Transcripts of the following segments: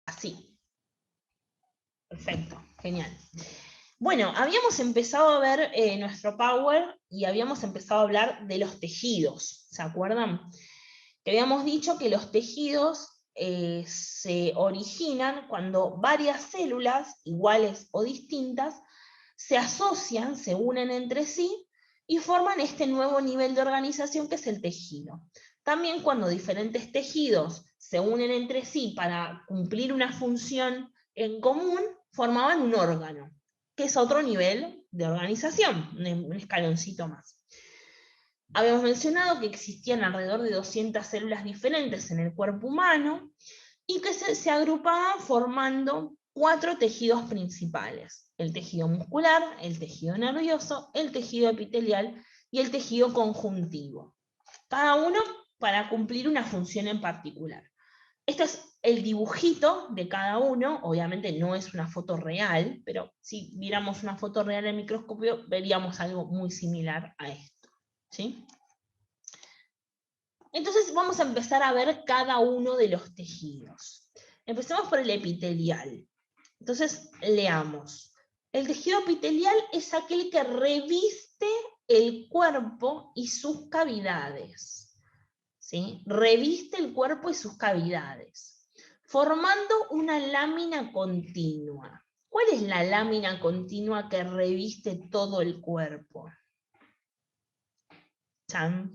Así. Perfecto, genial. Bueno, habíamos empezado a ver nuestro Power y habíamos empezado a hablar de los tejidos, ¿se acuerdan? Que habíamos dicho que los tejidos se originan cuando varias células, iguales o distintas, se asocian, se unen entre sí y forman este nuevo nivel de organización que es el tejido. También cuando diferentes tejidos se unen entre sí para cumplir una función en común, formaban un órgano, que es otro nivel de organización, un escaloncito más. Habíamos mencionado que existían alrededor de 200 células diferentes en el cuerpo humano y que se agrupaban formando 4 tejidos principales: el tejido muscular, el tejido nervioso, el tejido epitelial y el tejido conjuntivo. Cada uno para cumplir una función en particular. Esto es el dibujito de cada uno, obviamente no es una foto real, pero si viéramos una foto real en el microscopio veríamos algo muy similar a esto, ¿sí? Entonces vamos a empezar a ver cada uno de los tejidos. Empecemos por el epitelial. Entonces leamos. El tejido epitelial es aquel que reviste el cuerpo y sus cavidades. ¿Sí? Reviste el cuerpo y sus cavidades, formando una lámina continua. ¿Cuál es la lámina continua que reviste todo el cuerpo? ¿Chan?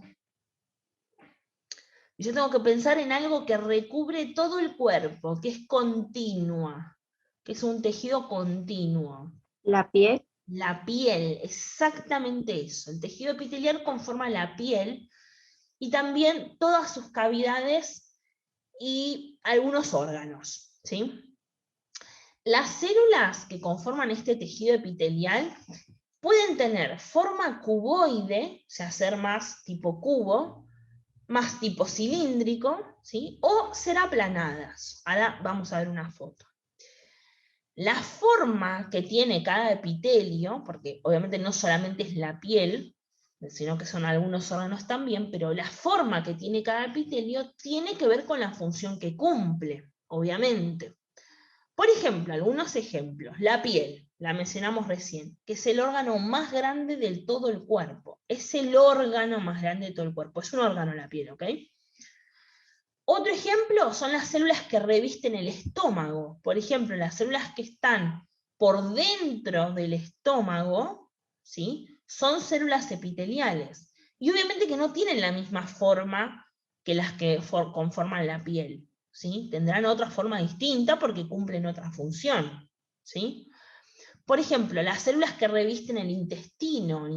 Yo tengo que pensar en algo que recubre todo el cuerpo, que es continua, que es un tejido continuo. La piel. La piel, exactamente eso. El tejido epitelial conforma la piel y también todas sus cavidades y algunos órganos, ¿sí? Las células que conforman este tejido epitelial pueden tener forma cuboide, o sea, ser más tipo cubo, más tipo cilíndrico, ¿sí? O ser aplanadas. Ahora vamos a ver una foto. La forma que tiene cada epitelio, porque obviamente no solamente es la piel, sino que son algunos órganos también, pero la forma que tiene cada epitelio tiene que ver con la función que cumple, obviamente. Por ejemplo, algunos ejemplos. La piel, la mencionamos recién, que es el órgano más grande de todo el cuerpo. Es el órgano más grande de todo el cuerpo. Es un órgano la piel, ¿ok? Otro ejemplo son las células que revisten el estómago. Por ejemplo, las células que están por dentro del estómago, ¿sí? Son células epiteliales. Y obviamente que no tienen la misma forma que las que conforman la piel, ¿sí? Tendrán otra forma distinta porque cumplen otra función, ¿sí? Por ejemplo, las células que revisten el intestino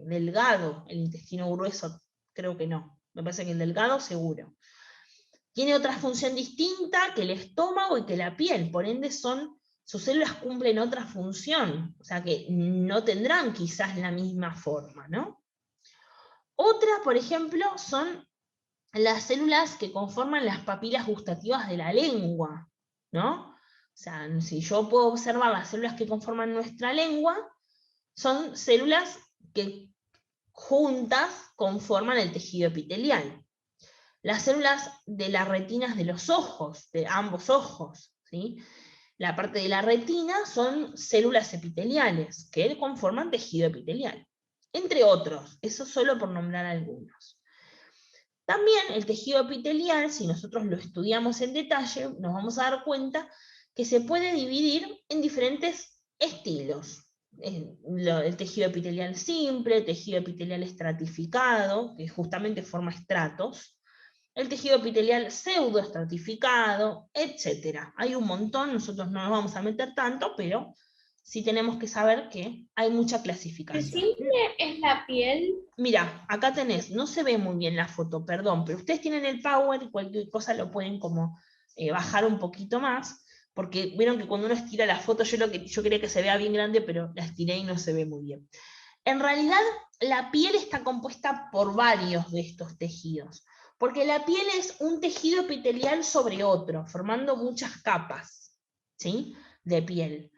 delgado, el intestino grueso, creo que no. Me parece que el delgado seguro. Tiene otra función distinta que el estómago y que la piel, por ende sus células cumplen otra función, o sea que no tendrán quizás la misma forma, ¿no? Otra, por ejemplo, son las células que conforman las papilas gustativas de la lengua, ¿no? O sea, si yo puedo observar las células que conforman nuestra lengua, son células que juntas conforman el tejido epitelial. Las células de las retinas de los ojos, de ambos ojos, ¿sí? La parte de la retina son células epiteliales que conforman tejido epitelial, entre otros, eso solo por nombrar algunos. También el tejido epitelial, si nosotros lo estudiamos en detalle, nos vamos a dar cuenta que se puede dividir en diferentes estilos. El tejido epitelial simple, el tejido epitelial estratificado, que justamente forma estratos, el tejido epitelial pseudoestratificado, etc. Hay un montón, nosotros no nos vamos a meter tanto, pero sí tenemos que saber que hay mucha ¿El clasificación. simple es la piel? Mira, acá tenés, no se ve muy bien la foto, perdón, pero ustedes tienen el Power y cualquier cosa lo pueden como bajar un poquito más, porque vieron que cuando uno estira la foto, yo quería que se vea bien grande, pero la estiré y no se ve muy bien. En realidad, la piel está compuesta por varios de estos tejidos, porque la piel es un tejido epitelial sobre otro, formando muchas capas, ¿sí? De piel.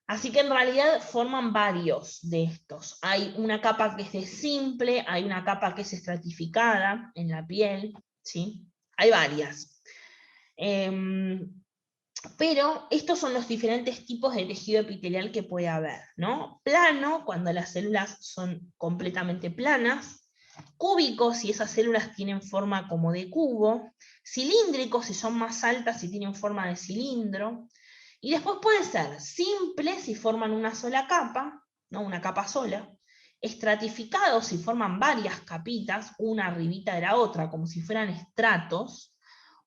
Así que en realidad forman varios de estos. Hay una capa que es de simple, hay una capa que es estratificada en la piel, ¿sí? Hay varias. Pero estos son los diferentes tipos de tejido epitelial que puede haber, ¿no? Plano, cuando las células son completamente planas. Cúbico, si esas células tienen forma como de cubo. Cilíndrico, si son más altas y tienen forma de cilindro. Y después puede ser simple, si forman una sola capa, ¿no? Una capa sola. Estratificado, si forman varias capitas, una arribita de la otra, como si fueran estratos.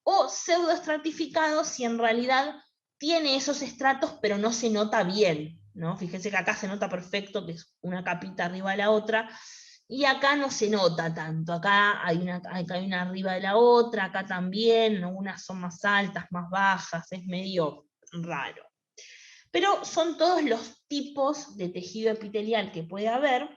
O pseudoestratificado, si en realidad tiene esos estratos, pero no se nota bien, ¿no? Fíjense que acá se nota perfecto, que es una capita arriba de la otra, y acá no se nota tanto, acá hay una arriba de la otra, acá también, unas son más altas, más bajas, es medio raro. Pero son todos los tipos de tejido epitelial que puede haber,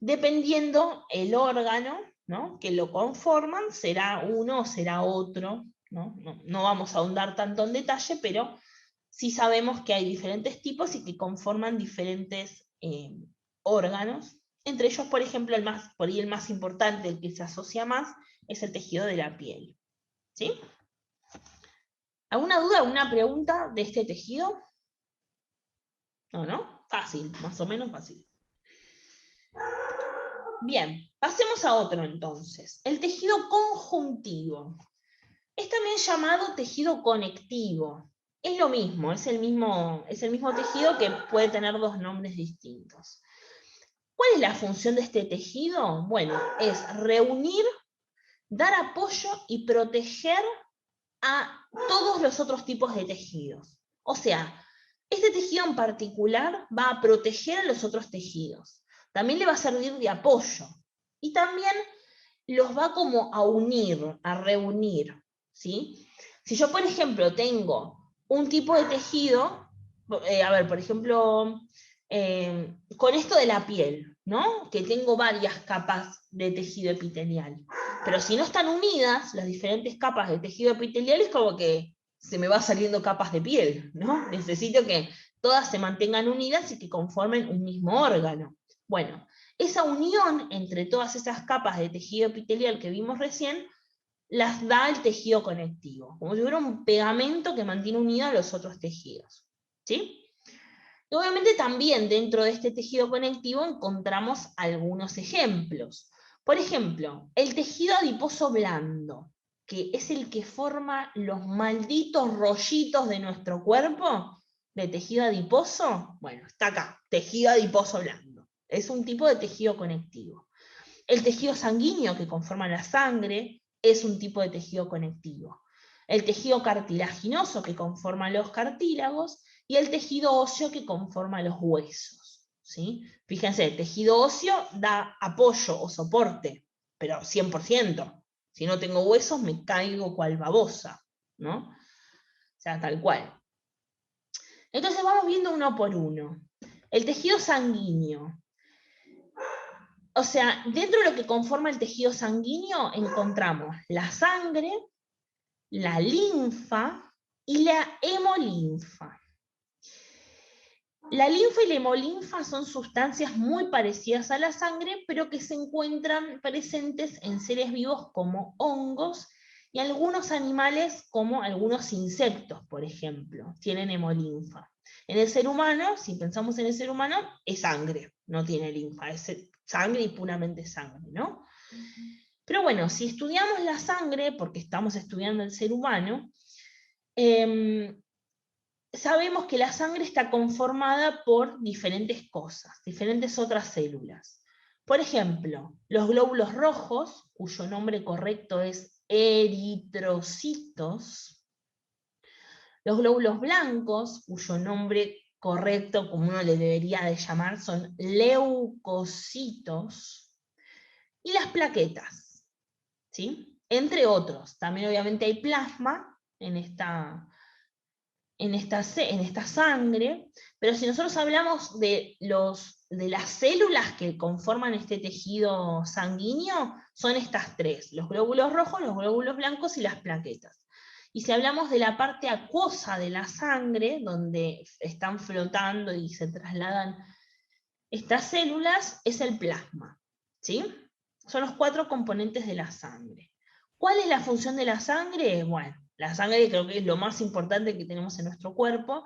dependiendo el órgano, ¿no?, que lo conforman, será uno o será otro, ¿no? No vamos a ahondar tanto en detalle, pero sí sabemos que hay diferentes tipos y que conforman diferentes órganos. Entre ellos, por ejemplo, por ahí el más importante, el que se asocia más, es el tejido de la piel. ¿Sí? ¿Alguna duda, alguna pregunta de este tejido? ¿No? Fácil, más o menos fácil. Bien, pasemos a otro entonces. El tejido conjuntivo. Es también llamado tejido conectivo. Es lo mismo, es el mismo tejido que puede tener dos nombres distintos. ¿Cuál es la función de este tejido? Bueno, es reunir, dar apoyo y proteger a todos los otros tipos de tejidos. O sea, este tejido en particular va a proteger a los otros tejidos. También le va a servir de apoyo. Y también los va como a unir, a reunir. ¿Sí? Si yo, por ejemplo, tengo un tipo de tejido, a ver, por ejemplo, con esto de la piel, ¿no? Que tengo varias capas de tejido epitelial. Pero si no están unidas, las diferentes capas de tejido epitelial, es como que se me va saliendo capas de piel, ¿no? Necesito que todas se mantengan unidas y que conformen un mismo órgano. Bueno, esa unión entre todas esas capas de tejido epitelial que vimos recién, las da el tejido conectivo, como si fuera un pegamento que mantiene unidos a los otros tejidos. ¿Sí? Y obviamente también dentro de este tejido conectivo encontramos algunos ejemplos. Por ejemplo, el tejido adiposo blando, que es el que forma los malditos rollitos de nuestro cuerpo, de tejido adiposo, bueno, está acá, tejido adiposo blando. Es un tipo de tejido conectivo. El tejido sanguíneo que conforma la sangre es un tipo de tejido conectivo. El tejido cartilaginoso que conforma los cartílagos y el tejido óseo que conforma los huesos. ¿Sí? Fíjense, el tejido óseo da apoyo o soporte, pero 100%. Si no tengo huesos me caigo cual babosa, ¿no? O sea, tal cual. Entonces vamos viendo uno por uno. El tejido sanguíneo. O sea, dentro de lo que conforma el tejido sanguíneo encontramos la sangre, la linfa y la hemolinfa. La linfa y la hemolinfa son sustancias muy parecidas a la sangre, pero que se encuentran presentes en seres vivos como hongos y algunos animales como algunos insectos, por ejemplo, tienen hemolinfa. En el ser humano, si pensamos en el ser humano, es sangre, no tiene linfa, es sangre y puramente sangre, ¿no? Pero bueno, si estudiamos la sangre, porque estamos estudiando el ser humano, sabemos que la sangre está conformada por diferentes cosas, diferentes otras células. Por ejemplo, los glóbulos rojos, cuyo nombre correcto es eritrocitos, los glóbulos blancos, cuyo nombre correcto, como uno le debería de llamar, son leucocitos, y las plaquetas, ¿sí? Entre otros. También obviamente hay plasma en esta sangre, pero si nosotros hablamos de las células que conforman este tejido sanguíneo, son estas tres: los glóbulos rojos, los glóbulos blancos y las plaquetas. Y si hablamos de la parte acuosa de la sangre, donde están flotando y se trasladan estas células, es el plasma. ¿Sí? Son los 4 componentes de la sangre. ¿Cuál es la función de la sangre? Bueno, La sangre creo que es lo más importante que tenemos en nuestro cuerpo,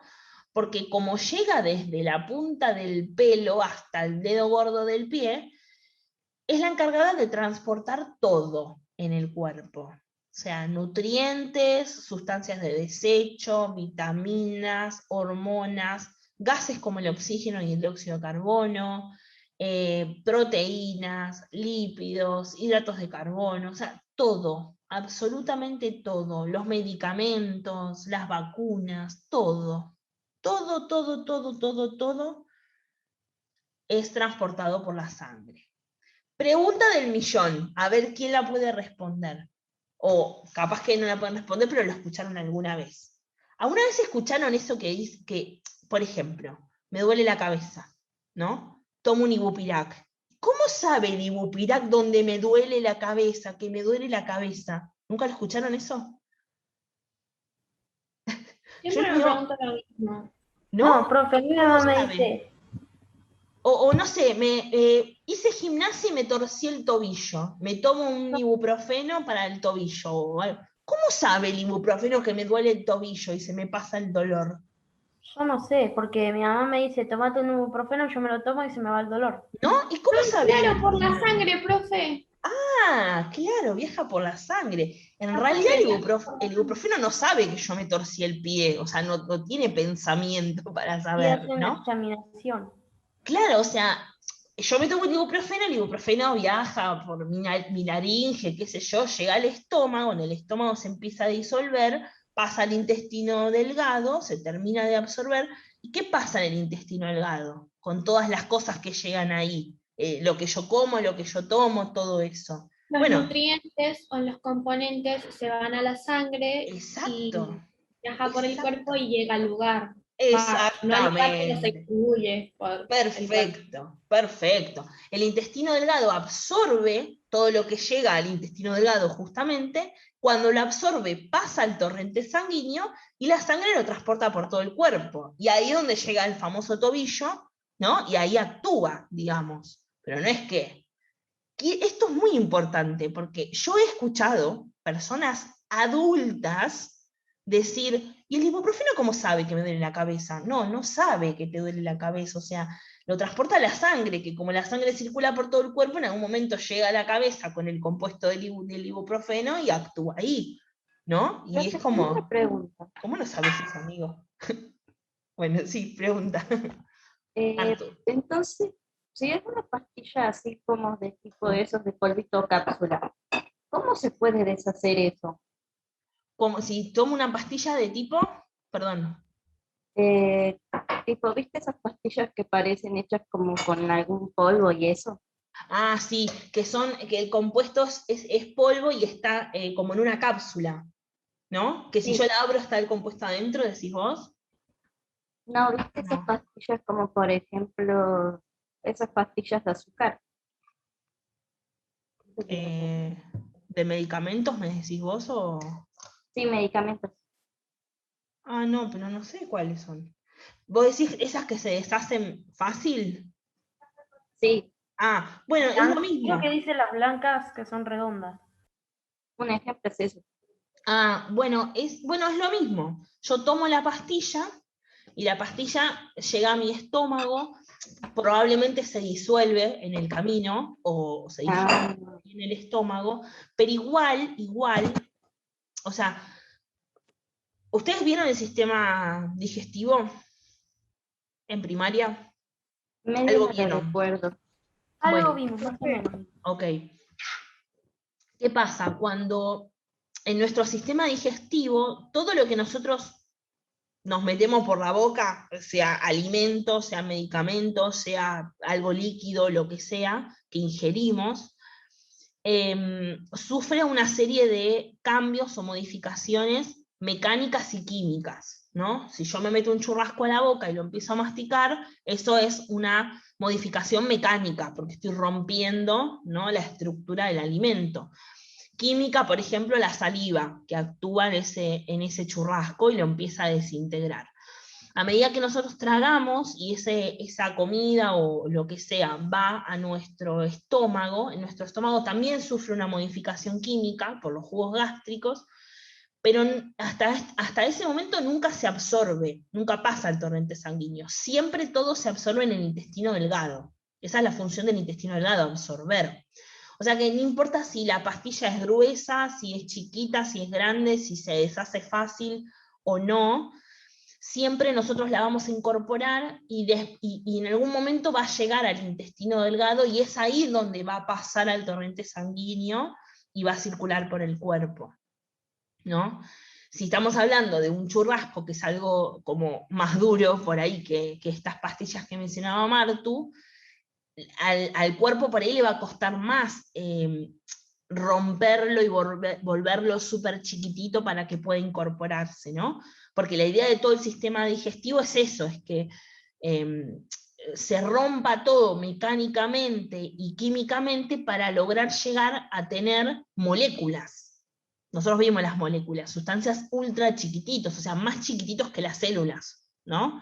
porque como llega desde la punta del pelo hasta el dedo gordo del pie, es la encargada de transportar todo en el cuerpo. O sea, nutrientes, sustancias de desecho, vitaminas, hormonas, gases como el oxígeno y el dióxido de carbono, proteínas, lípidos, hidratos de carbono, o sea, todo, absolutamente todo, los medicamentos, las vacunas, todo, todo, todo, todo, todo, todo es transportado por la sangre. Pregunta del millón, a ver quién la puede responder. O capaz que no la pueden responder, pero lo escucharon alguna vez. ¿Alguna vez escucharon eso que dice que, por ejemplo, me duele la cabeza, ¿no? Tomo un Ibupirac. ¿Cómo sabe el Ibupirac dónde me duele la cabeza, que me duele la cabeza? ¿Nunca lo escucharon eso? Yo Siempre lo me digo, pregunto lo mismo. ¿no? No, profe, mi ¿Cómo mamá me sabe? dice, O no sé, hice gimnasia y me torcí el tobillo. Me tomo un ibuprofeno para el tobillo. O algo. ¿Cómo sabe el ibuprofeno que me duele el tobillo y se me pasa el dolor? yo no sé, porque mi mamá me dice, tomate un ibuprofeno, yo me lo tomo y se me va el dolor. ¿No? ¿Y cómo sabe el Claro, por la intestino? sangre, profe. Ah, claro, viaja por la sangre. En La realidad sangre viaja por el la sangre. ibuprofeno no sabe que yo me torcí el pie, o sea, no tiene pensamiento para Y saber, hace una ¿no? examinación. Claro, o sea, yo me tomo el ibuprofeno viaja por mi laringe, qué sé yo, llega al estómago, en el estómago se empieza a disolver, pasa al intestino delgado, se termina de absorber. ¿Y qué pasa en el intestino delgado? Con todas las cosas que llegan ahí, lo que yo como, lo que yo tomo, todo eso. Los Bueno, nutrientes o los componentes se van a la sangre exacto, y viaja por el cuerpo exacto, y llega al lugar. Va, no al lugar, pero se exactamente. distribuye por el cuerpo. Perfecto, perfecto. El intestino delgado absorbe todo lo que llega al intestino delgado justamente, cuando lo absorbe pasa al torrente sanguíneo y la sangre lo transporta por todo el cuerpo. Y ahí es donde llega el famoso tobillo, ¿no? Y ahí actúa, digamos. Pero no es que esto es muy importante, porque yo he escuchado personas adultas decir, ¿y el ibuprofeno cómo sabe que me duele la cabeza? No, no sabe que te duele la cabeza, o sea, lo transporta la sangre, que como la sangre circula por todo el cuerpo, en algún momento llega a la cabeza con el compuesto del ibuprofeno y actúa ahí, ¿no? Y es Profe, tengo una como, pregunta. ¿cómo no sabes eso, amigo? Bueno, sí, pregunta. Artur. Entonces, si es una pastilla así como de tipo de esos de polvito o cápsula, ¿cómo se puede deshacer eso? Como si tomo una pastilla de tipo, perdón. Eh, tipo, ¿viste esas pastillas que parecen hechas como con algún polvo y eso? Ah, sí, que el compuesto es polvo y está como en una cápsula, ¿no? Que si yo Sí. la abro está el compuesto adentro, decís vos. No, ¿viste esas No. pastillas como por ejemplo esas pastillas de azúcar? Eh, ¿De medicamentos me decís vos o...? Sí, medicamentos. Ah, no, pero no sé cuáles son. ¿Vos decís esas que se deshacen fácil? Sí, Ah, bueno, es lo creo que mismo. dice las blancas que son redondas. Un ejemplo es eso. Ah, bueno, es lo mismo. Yo tomo la pastilla y la pastilla llega a mi estómago, probablemente se disuelve en el camino o se digiere Ah, en el estómago, pero igual, o sea, ¿ustedes vieron el sistema digestivo en primaria? medio Algo no lo vieron. recuerdo. Algo Bueno, vimos, más o menos. ok. ¿Qué pasa? Cuando en nuestro sistema digestivo, todo lo que nosotros nos metemos por la boca, sea alimento, sea medicamento, sea algo líquido, lo que sea, que ingerimos, sufre una serie de cambios o modificaciones mecánicas y químicas, ¿no? Si yo me meto un churrasco a la boca y lo empiezo a masticar, eso es una modificación mecánica, porque estoy rompiendo, ¿no?, la estructura del alimento. Química, por ejemplo, la saliva, que actúa en ese churrasco y lo empieza a desintegrar. A medida que nosotros tragamos y esa comida o lo que sea va a nuestro estómago, en nuestro estómago también sufre una modificación química por los jugos gástricos, pero hasta ese momento nunca se absorbe, nunca pasa al torrente sanguíneo. Siempre todo se absorbe en el intestino delgado. Esa es la función del intestino delgado, absorber. O sea que no importa si la pastilla es gruesa, si es chiquita, si es grande, si se deshace fácil o no, siempre nosotros la vamos a incorporar y en algún momento va a llegar al intestino delgado y es ahí donde va a pasar al torrente sanguíneo y va a circular por el cuerpo, ¿no? Si estamos hablando de un churrasco, que es algo como más duro por ahí que estas pastillas que mencionaba Martu, al cuerpo por ahí le va a costar más romperlo y volverlo súper chiquitito para que pueda incorporarse, ¿no? Porque la idea de todo el sistema digestivo es eso, es que se rompa todo mecánicamente y químicamente para lograr llegar a tener moléculas. Nosotros vimos las moléculas, sustancias ultra chiquititos, o sea, más chiquititos que las células, ¿no?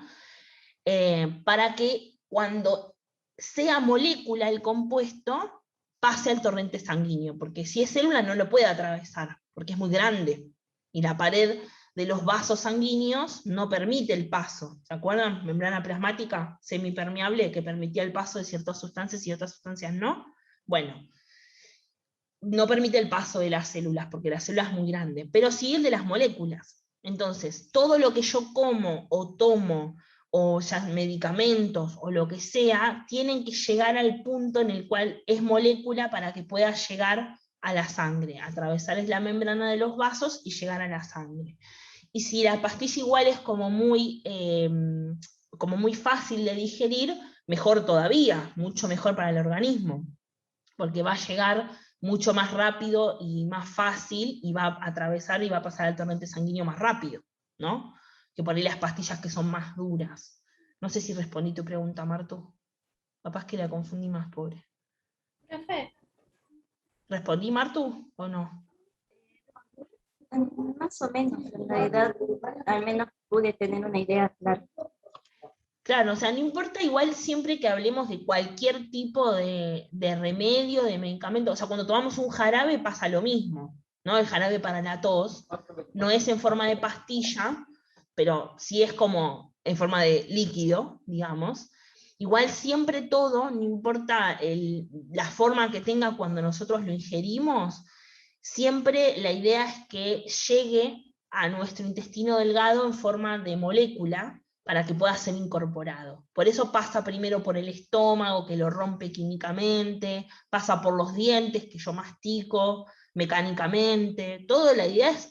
Para que cuando sea molécula el compuesto, pase al torrente sanguíneo, porque si es célula no lo puede atravesar, porque es muy grande, y la pared de los vasos sanguíneos no permite el paso. ¿Se acuerdan? Membrana plasmática semipermeable que permitía el paso de ciertas sustancias y otras sustancias no. Bueno, no permite el paso de las células, porque la célula es muy grande, pero sí el de las moléculas. Entonces, todo lo que yo como o tomo, o ya medicamentos, o lo que sea, tienen que llegar al punto en el cual es molécula para que pueda llegar a la sangre, atravesar la membrana de los vasos y llegar a la sangre. Y si la pastilla igual es como muy fácil de digerir, mejor todavía, mucho mejor para el organismo, porque va a llegar mucho más rápido y más fácil, y va a atravesar y va a pasar al torrente sanguíneo más rápido, ¿no? Que por ahí las pastillas que son más duras. No sé si respondí tu pregunta, Martu. Capaz que la confundí más, pobre. Profe, ¿Respondí, Martu, o no? Más o menos, en realidad, al menos pude tener una idea clara. Claro, o sea, no importa igual siempre que hablemos de cualquier tipo de remedio, de medicamento, o sea, cuando tomamos un jarabe pasa lo mismo, ¿no? El jarabe para la tos no es en forma de pastilla, pero sí es como en forma de líquido, digamos. Igual siempre todo, no importa la forma que tenga cuando nosotros lo ingerimos, siempre la idea es que llegue a nuestro intestino delgado en forma de molécula, para que pueda ser incorporado. Por eso pasa primero por el estómago, que lo rompe químicamente, pasa por los dientes, que yo mastico mecánicamente. Toda la idea es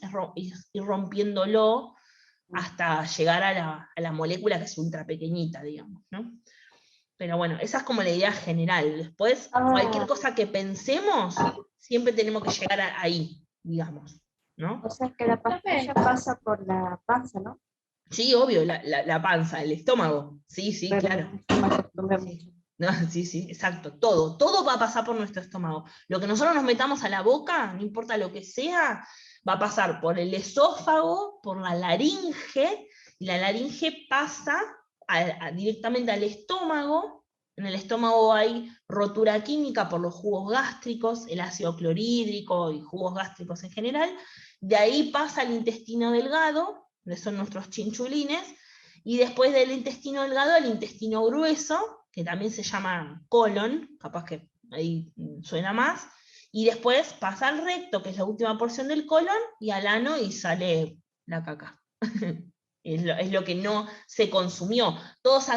ir rompiéndolo hasta llegar a la molécula, que es ultra pequeñita, digamos, ¿no? Pero bueno, esa es como la idea general. Después, cualquier cosa que pensemos, siempre tenemos que llegar ahí, digamos, ¿no? O sea que la pastilla pasa por la panza, ¿no? Sí, obvio, la panza, el estómago. Sí, sí, Pero claro. no me acostumbré mucho. Sí. No, sí, sí, exacto. Todo va a pasar por nuestro estómago. Lo que nosotros nos metamos a la boca, no importa lo que sea, va a pasar por el esófago, por la laringe, y la laringe pasa directamente al estómago. En el estómago hay rotura química por los jugos gástricos, el ácido clorhídrico y jugos gástricos en general. De ahí pasa al intestino delgado, que son nuestros chinchulines, y después del intestino delgado al intestino grueso, que también se llama colon, capaz que ahí suena más, y después pasa al recto, que es la última porción del colon, y al ano y sale la caca. Es lo que no se consumió. Todas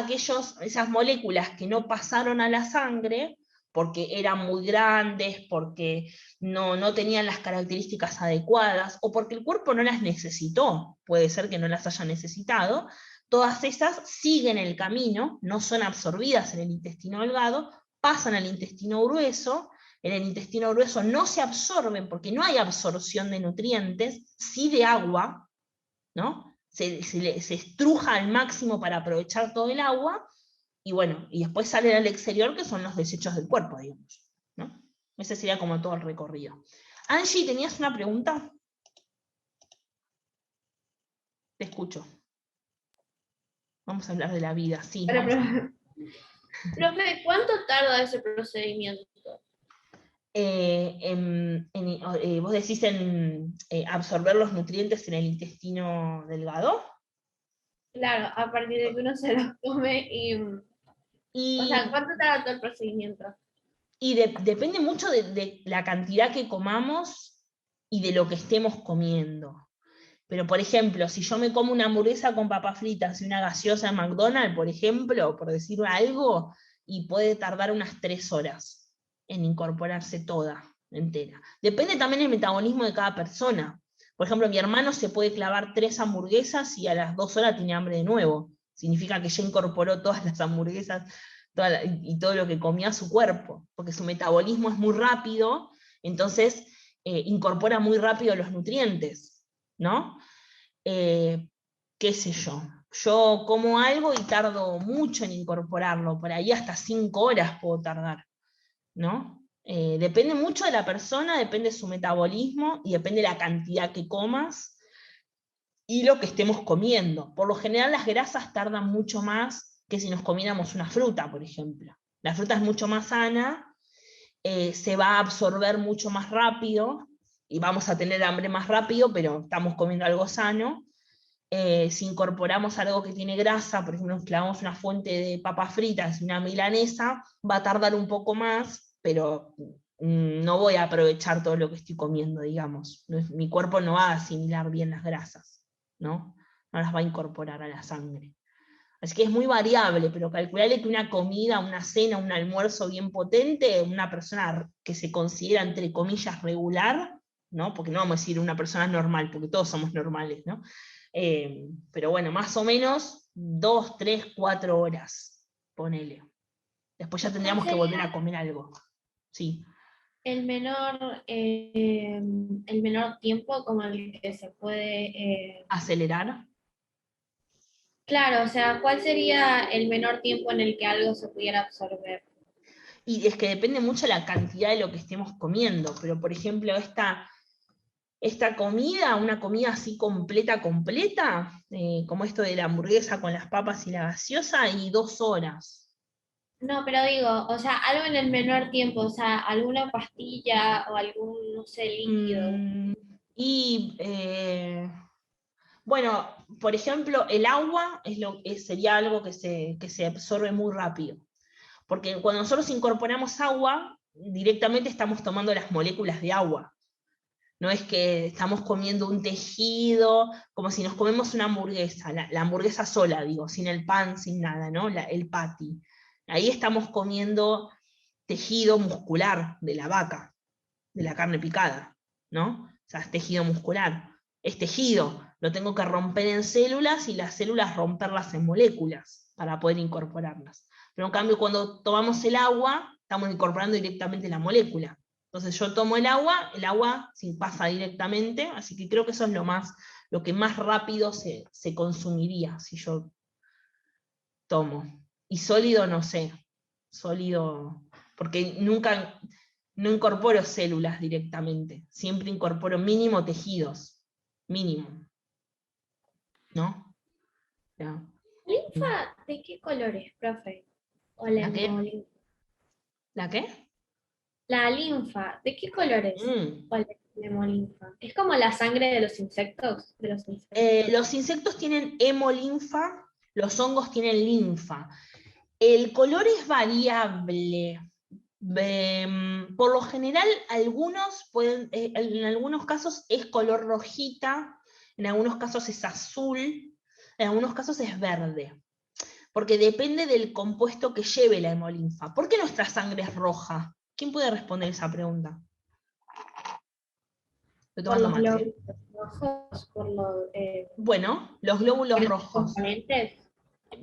esas moléculas que no pasaron a la sangre, porque eran muy grandes, porque no tenían las características adecuadas, o porque el cuerpo no las necesitó, puede ser que no las haya necesitado, todas esas siguen el camino, no son absorbidas en el intestino delgado, pasan al intestino grueso. En el intestino grueso no se absorben porque no hay absorción de nutrientes, sí de agua, ¿no? Se estruja al máximo para aprovechar todo el agua, y bueno, y después salen al exterior, que son los desechos del cuerpo, digamos, ¿no? Ese sería como todo el recorrido. Angie, ¿tenías una pregunta? Te escucho. Vamos a hablar de la vida, sí. Profe, ¿cuánto tarda ese procedimiento? vos decís en absorber los nutrientes en el intestino delgado. Claro, a partir de que uno se los come o Y, sea, ¿cuánto tarda todo el procedimiento? depende mucho de la cantidad que comamos y de lo que estemos comiendo. Pero, por ejemplo, si yo me como una hamburguesa con papas fritas y una gaseosa en McDonald's, por ejemplo, por decir algo, y puede tardar unas 3 horas en incorporarse toda, entera. Depende también del metabolismo de cada persona. Por ejemplo, mi hermano se puede clavar 3 hamburguesas y a las 2 horas tiene hambre de nuevo. Significa que ya incorporó todas las hamburguesas y todo lo que comía a su cuerpo, porque su metabolismo es muy rápido, entonces incorpora muy rápido los nutrientes, ¿no? Qué sé yo como algo y tardo mucho en incorporarlo, por ahí hasta 5 horas puedo tardar, ¿no? Depende mucho de la persona, depende de su metabolismo y depende de la cantidad que comas y lo que estemos comiendo. Por lo general las grasas tardan mucho más que si nos comiéramos una fruta, por ejemplo. La fruta es mucho más sana, se va a absorber mucho más rápido y vamos a tener hambre más rápido, pero estamos comiendo algo sano. Si incorporamos algo que tiene grasa, por ejemplo, nos clavamos una fuente de papas fritas y una milanesa, va a tardar un poco más, pero no voy a aprovechar todo lo que estoy comiendo, digamos. Mi cuerpo no va a asimilar bien las grasas, ¿no? No las va a incorporar a la sangre. Así que es muy variable, pero calcularle que una comida, una cena, un almuerzo bien potente, una persona que se considera, entre comillas, regular, ¿no? Porque no vamos a decir una persona normal, porque todos somos normales, ¿no? Pero bueno, más o menos 2, 3, 4 horas, ponele. Después ya ¿Y cuál tendríamos que volver a sería comer algo. Sí. el menor tiempo como el que se puede... Acelerar. claro, o sea, ¿cuál sería el menor tiempo en el que algo se pudiera absorber? Y es que depende mucho la cantidad de lo que estemos comiendo. Pero, por ejemplo, esta comida, una comida así completa, como esto de la hamburguesa con las papas y la gaseosa, y 2 horas. No, pero digo, o sea, algo en el menor tiempo, o sea, alguna pastilla o algún, no sé, líquido. Mm, y bueno, por ejemplo, el agua sería algo que se absorbe muy rápido. Porque cuando nosotros incorporamos agua, directamente estamos tomando las moléculas de agua. No es que estamos comiendo un tejido, como si nos comemos una hamburguesa, la hamburguesa sola, digo, sin el pan, sin nada, ¿no? El patty. Ahí estamos comiendo tejido muscular de la vaca, de la carne picada, ¿no? O sea, es tejido muscular. Es tejido, lo tengo que romper en células y las células romperlas en moléculas para poder incorporarlas. Pero en cambio, cuando tomamos el agua, estamos incorporando directamente la molécula. Entonces yo tomo el agua sí pasa directamente, así que creo que eso es lo que más rápido se consumiría si yo tomo. Y sólido no sé, sólido, porque nunca, no incorporo células directamente, siempre incorporo mínimo tejidos, mínimo, ¿no? Ya. ¿Linfa de qué colores, profe? O la ¿La qué? hemolinfa. ¿La qué? La linfa, ¿de qué colores? Mm. O la hemolinfa. Es como la sangre de los insectos, Los insectos tienen hemolinfa, los hongos tienen linfa. El color es variable. Por lo general, en algunos casos es color rojita, en algunos casos es azul, en algunos casos es verde. Porque depende del compuesto que lleve la hemolinfa. ¿Por qué nuestra sangre es roja? ¿Quién puede responder esa pregunta? Estoy por tomando los mate, ¿eh? glóbulos rojos, Bueno, los por glóbulos los rojos. componentes.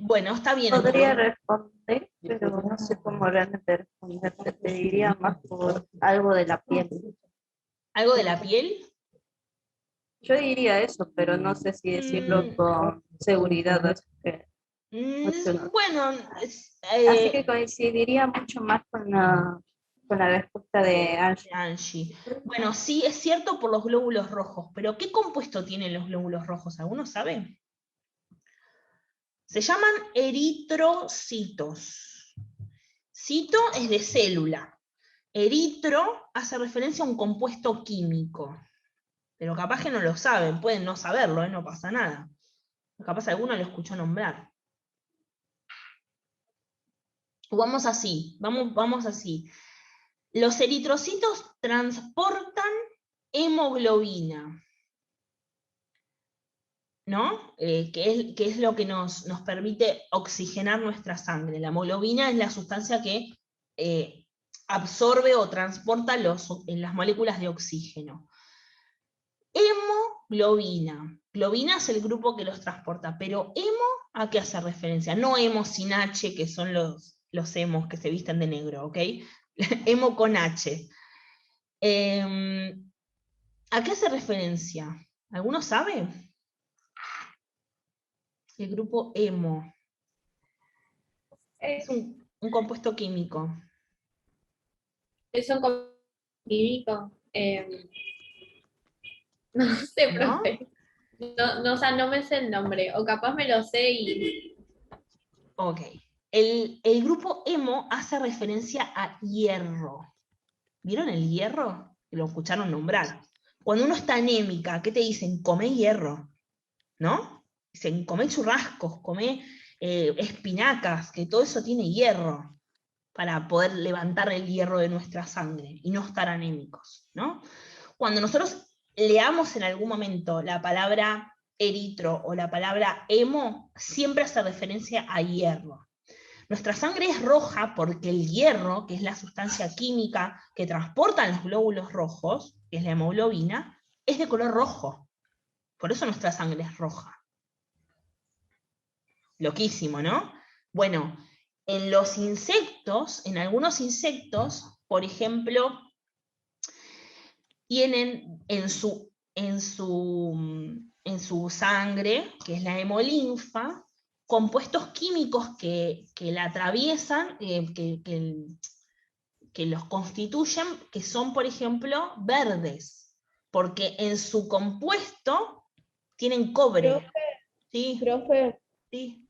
Bueno, está bien. Podría responder, pero no sé cómo realmente responder. Te diría más por algo de la piel. ¿Algo de la piel? Yo diría eso, pero no sé si decirlo Mm, con seguridad. Mucho no. bueno, Así que coincidiría mucho más con la respuesta de Angie. Angie. Bueno, sí, es cierto por los glóbulos rojos, pero ¿qué compuesto tienen los glóbulos rojos? ¿Alguno sabe? Se llaman eritrocitos. Cito es de célula. Eritro hace referencia a un compuesto químico, pero capaz que no lo saben, pueden no saberlo, no pasa nada. Capaz alguno lo escuchó nombrar. Vamos así, vamos así. Los eritrocitos transportan hemoglobina, ¿no? Que es lo que nos permite oxigenar nuestra sangre. La hemoglobina es la sustancia que absorbe o transporta las moléculas de oxígeno. Hemoglobina. Globina es el grupo que los transporta, pero hemo, ¿a qué hace referencia? No hemo sin H, que son los hemos que se visten de negro, ¿ok? Hemo con H. ¿A qué hace referencia? ¿Alguno sabe? El grupo hemo. Es un compuesto químico. Es un químico. No sé, ¿No? profe. No, o sea, no me sé el nombre. O capaz me lo sé y. Ok. El grupo hemo hace referencia a hierro. ¿Vieron el hierro? Lo escucharon nombrar. Cuando uno está anémica, ¿qué te dicen? Come hierro, ¿no? Dicen, come churrascos, come espinacas, que todo eso tiene hierro, para poder levantar el hierro de nuestra sangre y no estar anémicos, ¿no? Cuando nosotros leamos en algún momento la palabra eritro o la palabra hemo, siempre hace referencia a hierro. Nuestra sangre es roja porque el hierro, que es la sustancia química que transportan los glóbulos rojos, que es la hemoglobina, es de color rojo. Por eso nuestra sangre es roja. Loquísimo, ¿no? Bueno, en los insectos, en algunos insectos, por ejemplo, tienen en su sangre, que es la hemolinfa, compuestos químicos que la atraviesan, que los constituyen, que son, por ejemplo, verdes, porque en su compuesto tienen cobre. Profe, ¿Sí? profe, Sí.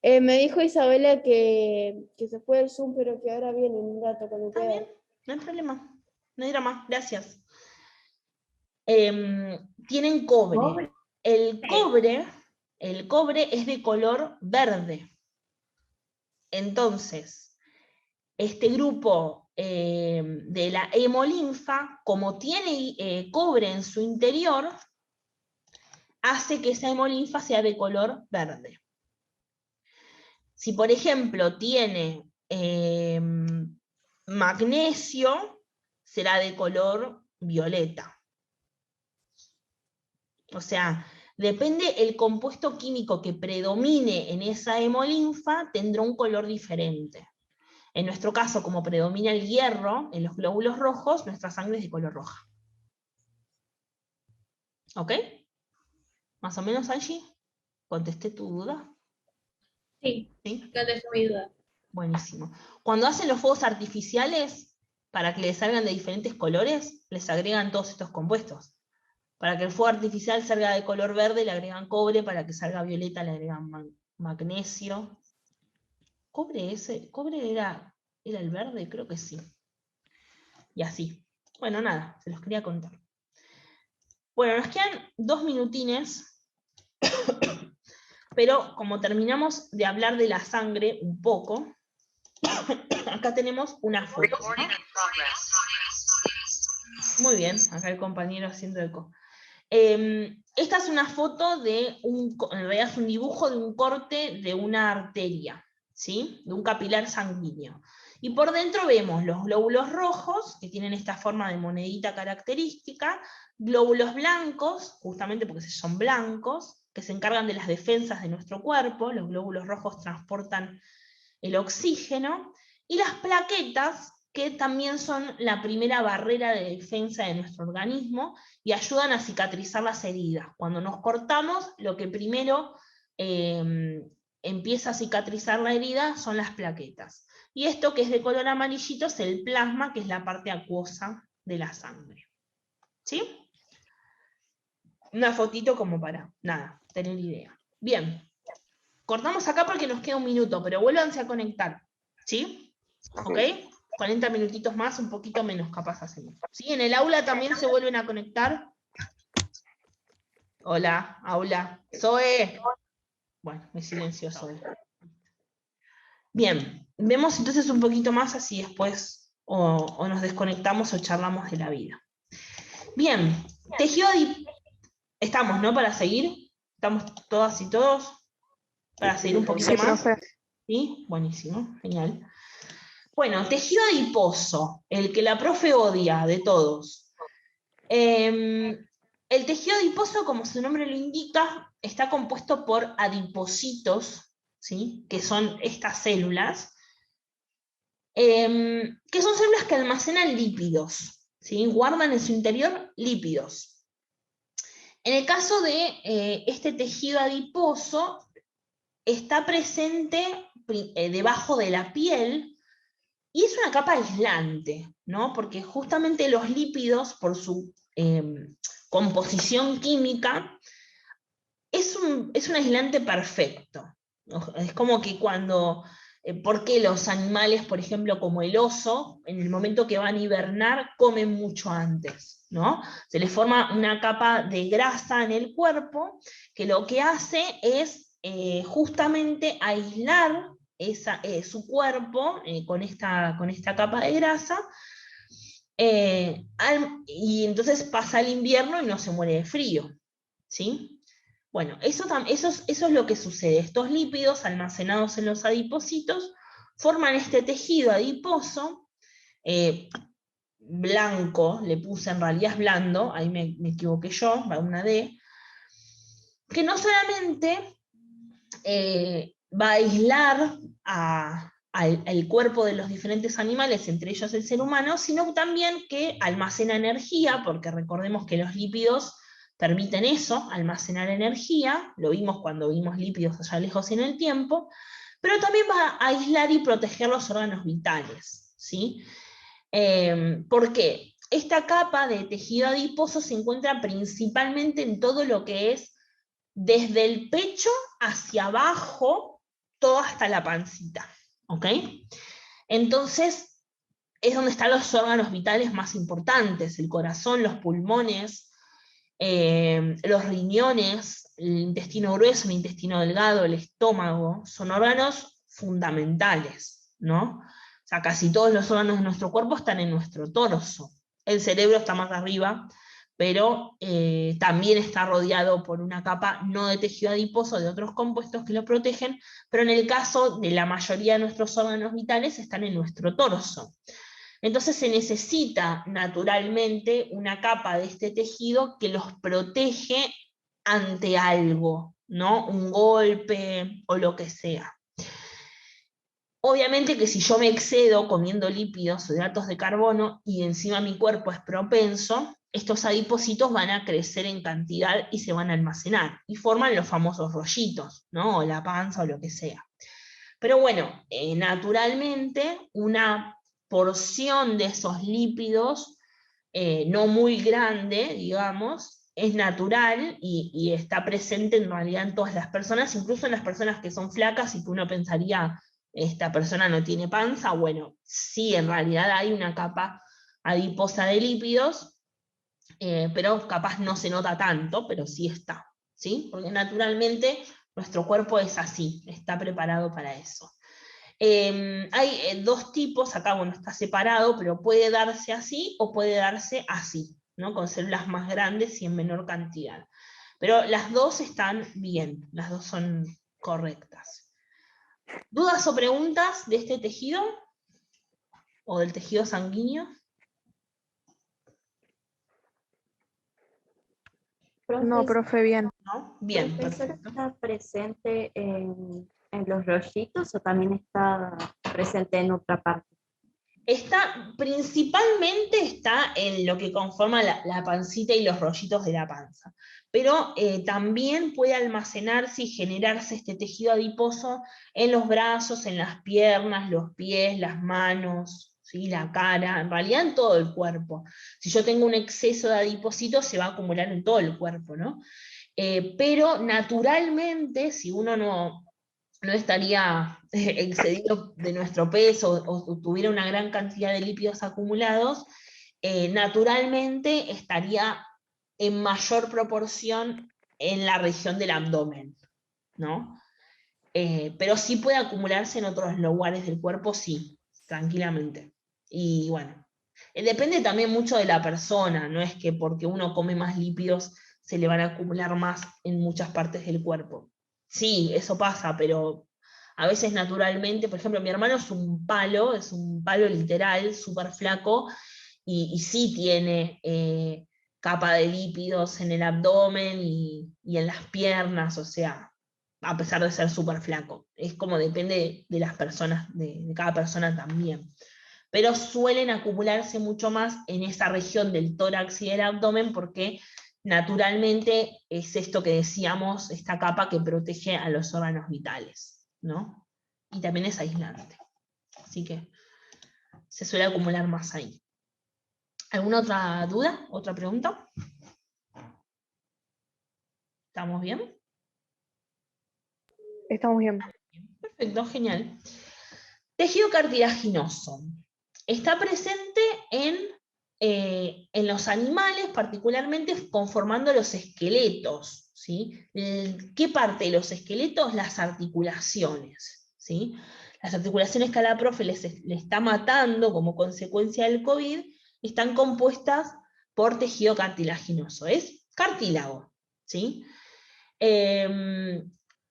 me dijo Isabela que se fue el Zoom, pero que ahora viene en un rato cuando Está pueda. bien, no hay problema. No hay drama, gracias. Tienen cobre. El cobre es de color verde. Entonces, este grupo de la hemolinfa, como tiene cobre en su interior, hace que esa hemolinfa sea de color verde. Si, por ejemplo, tiene magnesio, será de color violeta. O sea, depende el compuesto químico que predomine en esa hemolinfa, tendrá un color diferente. En nuestro caso, como predomina el hierro en los glóbulos rojos, nuestra sangre es de color roja. ¿Ok? ¿Más o menos, Angie? ¿Contesté tu duda? Sí, ¿Sí? contesté mi duda. Buenísimo. Cuando hacen los fuegos artificiales, para que les salgan de diferentes colores, les agregan todos estos compuestos. Para que el fuego artificial salga de color verde, le agregan cobre, para que salga violeta, le agregan magnesio. ¿Cobre era el verde? Creo que sí. Y así. Bueno, nada, se los quería contar. Bueno, nos quedan 2 minutines, pero como terminamos de hablar de la sangre un poco, acá tenemos una foto, ¿no? Muy bien, acá el compañero haciendo eco. Esta es una foto en realidad es un dibujo de un corte de una arteria, ¿sí? De un capilar sanguíneo. Y por dentro vemos los glóbulos rojos, que tienen esta forma de monedita característica, glóbulos blancos, justamente porque son blancos, que se encargan de las defensas de nuestro cuerpo, los glóbulos rojos transportan el oxígeno, y las plaquetas, que también son la primera barrera de defensa de nuestro organismo y ayudan a cicatrizar las heridas. Cuando nos cortamos, lo que primero empieza a cicatrizar la herida son las plaquetas. Y esto que es de color amarillito es el plasma, que es la parte acuosa de la sangre. ¿Sí? Una fotito como para, nada, tener idea. Bien. Cortamos acá porque nos queda un minuto, pero vuélvanse a conectar. ¿Sí? ¿Ok? 40 minutitos más, un poquito menos capaz hacemos. ¿Sí? En el aula también se vuelven a conectar. Hola, aula. Zoe. Bueno, me silenció Zoe. Bien, vemos entonces un poquito más así después o nos desconectamos o charlamos de la vida. Bien, tejido estamos, ¿no? Para seguir. ¿Estamos todas y todos? Para seguir un poquito Sí, más. profe. ¿Sí? Buenísimo, genial. Bueno, tejido adiposo, el que la profe odia de todos. El tejido adiposo, como su nombre lo indica, está compuesto por adipocitos, ¿sí? Que son estas células, que son células que almacenan lípidos, ¿sí? Guardan en su interior lípidos. En el caso de este tejido adiposo, está presente debajo de la piel, y es una capa aislante, ¿no? Porque justamente los lípidos, por su composición química, es un aislante perfecto. Es como que cuando, porque los animales, por ejemplo, como el oso, en el momento que van a hibernar, comen mucho antes, ¿no? Se les forma una capa de grasa en el cuerpo, que lo que hace es justamente aislar su cuerpo con esta capa de grasa, y entonces pasa el invierno y no se muere de frío, ¿sí? Bueno, eso es lo que sucede. Estos lípidos almacenados en los adipocitos forman este tejido adiposo, blanco, le puse, en realidad es blando, ahí me equivoqué yo, va una D, que no solamente va a aislar al cuerpo de los diferentes animales, entre ellos el ser humano, sino también que almacena energía, porque recordemos que los lípidos permiten eso, almacenar energía, lo vimos cuando vimos lípidos allá lejos en el tiempo, pero también va a aislar y proteger los órganos vitales, ¿sí? ¿Por qué? Esta capa de tejido adiposo se encuentra principalmente en todo lo que es desde el pecho hacia abajo, todo hasta la pancita, ¿ok? Entonces, es donde están los órganos vitales más importantes, el corazón, los pulmones, los riñones, el intestino grueso, el intestino delgado, el estómago, son órganos fundamentales, ¿no? O sea, casi todos los órganos de nuestro cuerpo están en nuestro torso. El cerebro está más arriba, pero también está rodeado por una capa no de tejido adiposo, de otros compuestos que lo protegen, pero en el caso de la mayoría de nuestros órganos vitales están en nuestro torso. Entonces se necesita naturalmente una capa de este tejido que los protege ante algo, ¿no? Un golpe o lo que sea. Obviamente que si yo me excedo comiendo lípidos o hidratos de carbono y encima mi cuerpo es propenso, estos adipocitos van a crecer en cantidad y se van a almacenar, y forman los famosos rollitos, ¿no? O la panza o lo que sea. Pero bueno, naturalmente una porción de esos lípidos, no muy grande, digamos, es natural y está presente en realidad en todas las personas, incluso en las personas que son flacas y que uno pensaría, esta persona no tiene panza. Bueno, sí, en realidad hay una capa adiposa de lípidos, pero capaz no se nota tanto, pero sí está, ¿sí? Porque naturalmente nuestro cuerpo es así, está preparado para eso. Hay dos tipos, acá bueno, está separado, pero puede darse así o puede darse así, ¿no? Con células más grandes y en menor cantidad. Pero las dos están bien, las dos son correctas. ¿Dudas o preguntas de este tejido? ¿O del tejido sanguíneo? No, profe, bien. ¿No? Bien, ¿Profesor perfecto. está presente en los rollitos o también está presente en otra parte? Principalmente está en lo que conforma la pancita y los rollitos de la panza, pero también puede almacenarse y generarse este tejido adiposo en los brazos, en las piernas, los pies, las manos, ¿sí? La cara, en realidad en todo el cuerpo. Si yo tengo un exceso de adipocitos se va a acumular en todo el cuerpo, ¿no? Pero naturalmente, si uno no estaría excedido de nuestro peso o tuviera una gran cantidad de lípidos acumulados, naturalmente estaría en mayor proporción en la región del abdomen, ¿no? Pero sí puede acumularse en otros lugares del cuerpo, sí, tranquilamente. Y bueno, depende también mucho de la persona, no es que porque uno come más lípidos se le van a acumular más en muchas partes del cuerpo. Sí, eso pasa, pero a veces naturalmente, por ejemplo, mi hermano es un palo literal, súper flaco, y sí tiene capa de lípidos en el abdomen y en las piernas, o sea, a pesar de ser súper flaco. Es como depende de las personas, de cada persona también. Pero suelen acumularse mucho más en esa región del tórax y del abdomen porque naturalmente es esto que decíamos, esta capa que protege a los órganos vitales, ¿no? Y también es aislante. Así que se suele acumular más ahí. ¿Alguna otra duda? ¿Otra pregunta? ¿Estamos bien? Estamos bien. Perfecto, genial. Tejido cartilaginoso. Está presente en los animales, particularmente conformando los esqueletos, ¿sí? ¿Qué parte de los esqueletos? Las articulaciones, ¿sí? Las articulaciones que a la profe le está matando como consecuencia del COVID están compuestas por tejido cartilaginoso, es cartílago, ¿sí?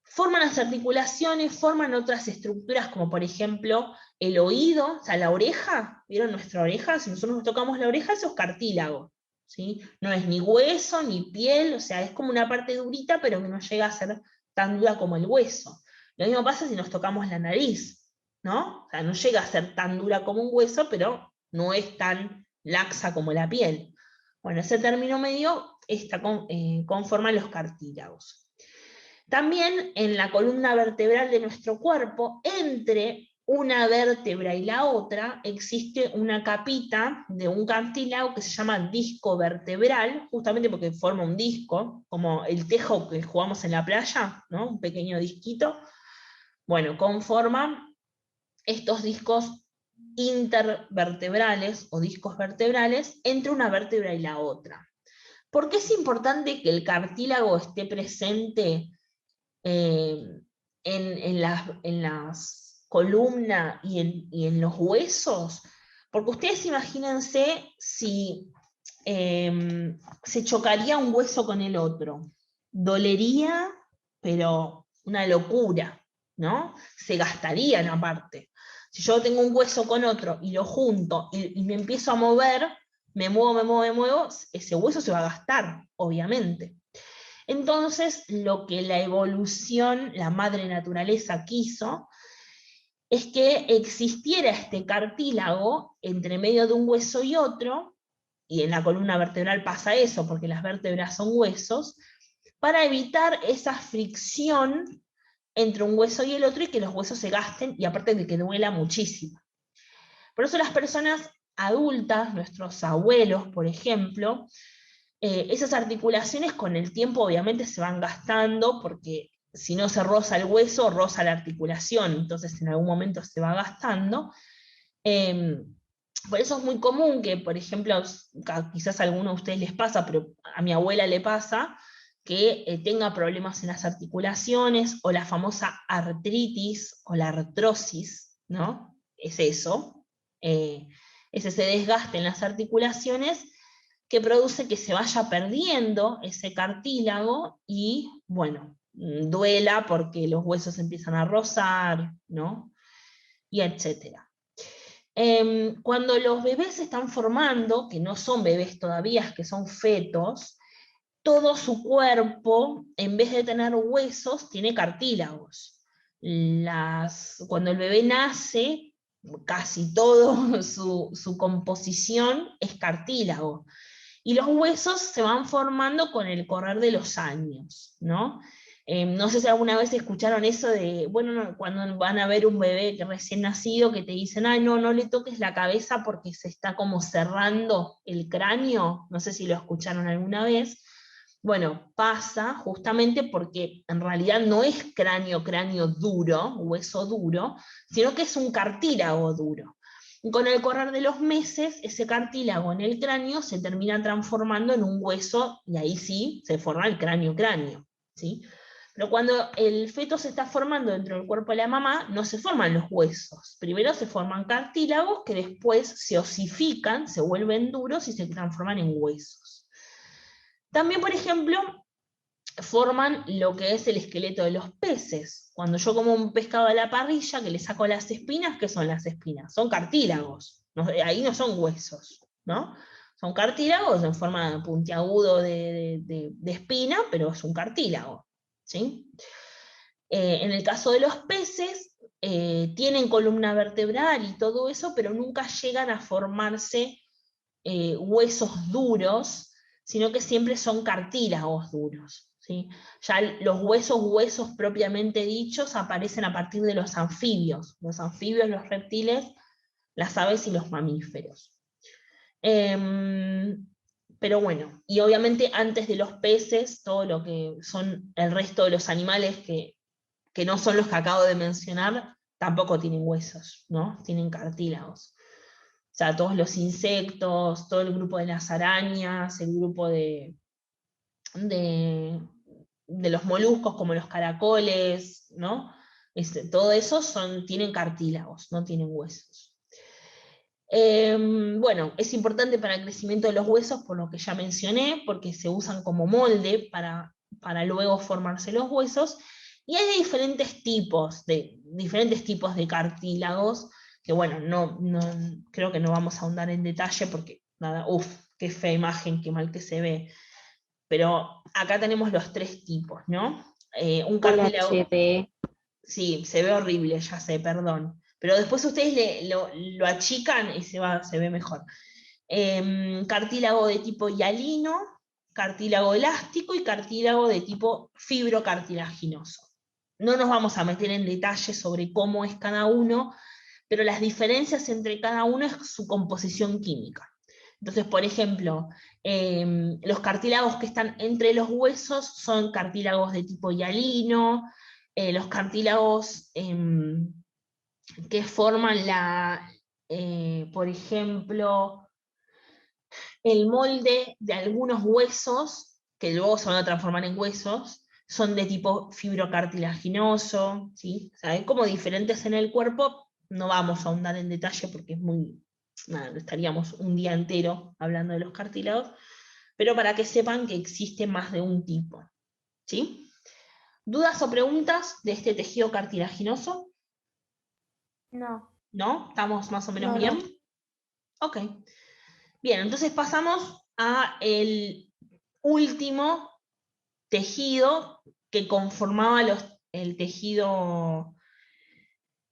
Forman las articulaciones, forman otras estructuras como por ejemplo el oído, o sea, la oreja, ¿vieron nuestra oreja? Si nosotros nos tocamos la oreja, eso es cartílago, ¿sí? No es ni hueso, ni piel, o sea, es como una parte durita, pero que no llega a ser tan dura como el hueso. Lo mismo pasa si nos tocamos la nariz, ¿no? O sea, no llega a ser tan dura como un hueso, pero no es tan laxa como la piel. Bueno, ese término medio conforma los cartílagos. También en la columna vertebral de nuestro cuerpo, entre una vértebra y la otra, existe una capita de un cartílago que se llama disco vertebral, justamente porque forma un disco, como el tejo que jugamos en la playa, ¿no? Un pequeño disquito. Bueno, conforman estos discos intervertebrales o discos vertebrales entre una vértebra y la otra. ¿Por qué es importante que el cartílago esté presente en las columnas y en los huesos? Porque ustedes imagínense si se chocaría un hueso con el otro. Dolería, pero una locura, ¿no? Se gastarían aparte. Si yo tengo un hueso con otro y lo junto y me empiezo a mover, me muevo, ese hueso se va a gastar, obviamente. Entonces, lo que la evolución, la madre naturaleza quiso, es que existiera este cartílago entre medio de un hueso y otro, y en la columna vertebral pasa eso, porque las vértebras son huesos, para evitar esa fricción entre un hueso y el otro y que los huesos se gasten, y aparte de que duela muchísimo. Por eso las personas adultas, nuestros abuelos, por ejemplo, esas articulaciones con el tiempo obviamente se van gastando, porque si no se roza el hueso, roza la articulación, entonces en algún momento se va gastando. Por eso es muy común que, por ejemplo, quizás a alguno de ustedes les pasa, pero a mi abuela le pasa, que tenga problemas en las articulaciones, o la famosa artritis, o la artrosis, ¿no? Es eso, es ese desgaste en las articulaciones, que produce que se vaya perdiendo ese cartílago y, bueno, duela porque los huesos empiezan a rozar, ¿no? Y etcétera. Cuando los bebés se están formando, que no son bebés todavía, que son fetos, todo su cuerpo, en vez de tener huesos, tiene cartílagos. Cuando el bebé nace, casi todo su composición es cartílago. Y los huesos se van formando con el correr de los años, ¿no? No sé si alguna vez escucharon eso de, bueno, no, cuando van a ver un bebé recién nacido que te dicen, ay, no, no le toques la cabeza porque se está como cerrando el cráneo, no sé si lo escucharon alguna vez. Bueno, pasa justamente porque en realidad no es cráneo duro, hueso duro, sino que es un cartílago duro. Y con el correr de los meses, ese cartílago en el cráneo se termina transformando en un hueso, y ahí sí se forma el cráneo, ¿sí? Pero cuando el feto se está formando dentro del cuerpo de la mamá, no se forman los huesos. Primero se forman cartílagos que después se osifican, se vuelven duros y se transforman en huesos. También, por ejemplo, forman lo que es el esqueleto de los peces. Cuando yo como un pescado a la parrilla, que le saco las espinas, ¿qué son las espinas? Son cartílagos, ahí no son huesos, ¿no? Son cartílagos en forma puntiagudo de espina, pero es un cartílago, ¿sí? En el caso de los peces, tienen columna vertebral y todo eso, pero nunca llegan a formarse huesos duros, sino que siempre son cartílagos duros, ¿sí? Ya los huesos propiamente dichos aparecen a partir de los anfibios, los reptiles, las aves y los mamíferos. Pero bueno, y obviamente antes de los peces, todo lo que son el resto de los animales que no son los que acabo de mencionar, tampoco tienen huesos, ¿no? Tienen cartílagos. O sea, todos los insectos, todo el grupo de las arañas, el grupo de los moluscos como los caracoles, ¿no? Todo eso tienen cartílagos, no tienen huesos. Bueno, es importante para el crecimiento de los huesos, por lo que ya mencioné, porque se usan como molde para luego formarse los huesos, y hay diferentes tipos de cartílagos, que bueno, creo que no vamos a ahondar en detalle, porque nada, qué fea imagen, qué mal que se ve. Pero acá tenemos los 3 tipos, ¿no? Un cartílago... HD. Sí, se ve horrible, ya sé, perdón. Pero después ustedes lo achican y se ve mejor. Cartílago de tipo hialino, cartílago elástico y cartílago de tipo fibrocartilaginoso. No nos vamos a meter en detalle sobre cómo es cada uno, pero las diferencias entre cada uno es su composición química. Entonces, por ejemplo, los cartílagos que están entre los huesos son cartílagos de tipo hialino, los cartílagos que forman por ejemplo, el molde de algunos huesos, que luego se van a transformar en huesos, son de tipo fibrocartilaginoso, ¿sí? O sea, hay como diferentes en el cuerpo, no vamos a ahondar en detalle porque es muy... Nada, estaríamos un día entero hablando de los cartílagos, pero para que sepan que existe más de un tipo, ¿sí? ¿Dudas o preguntas de este tejido cartilaginoso? No. ¿No? ¿Estamos más o menos No, bien? no. Ok. Bien, entonces pasamos a el último tejido que conformaba el tejido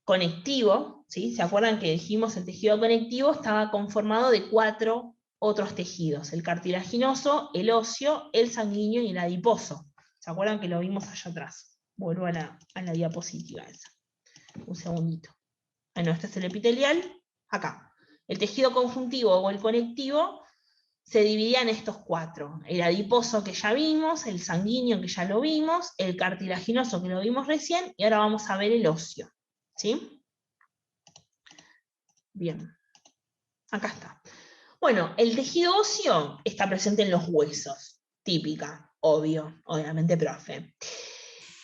conectivo, ¿sí? ¿Se acuerdan que dijimos el tejido conectivo estaba conformado de 4 otros tejidos? El cartilaginoso, el óseo, el sanguíneo y el adiposo. ¿Se acuerdan que lo vimos allá atrás? Vuelvo a la diapositiva esa. Un segundito. Bueno, este es el epitelial, acá. El tejido conjuntivo o el conectivo se dividía en estos 4. El adiposo que ya vimos, el sanguíneo que ya lo vimos, el cartilaginoso que lo vimos recién, y ahora vamos a ver el óseo. ¿Sí? Bien. Acá está. Bueno, el tejido óseo está presente en los huesos. Típica, obviamente, profe.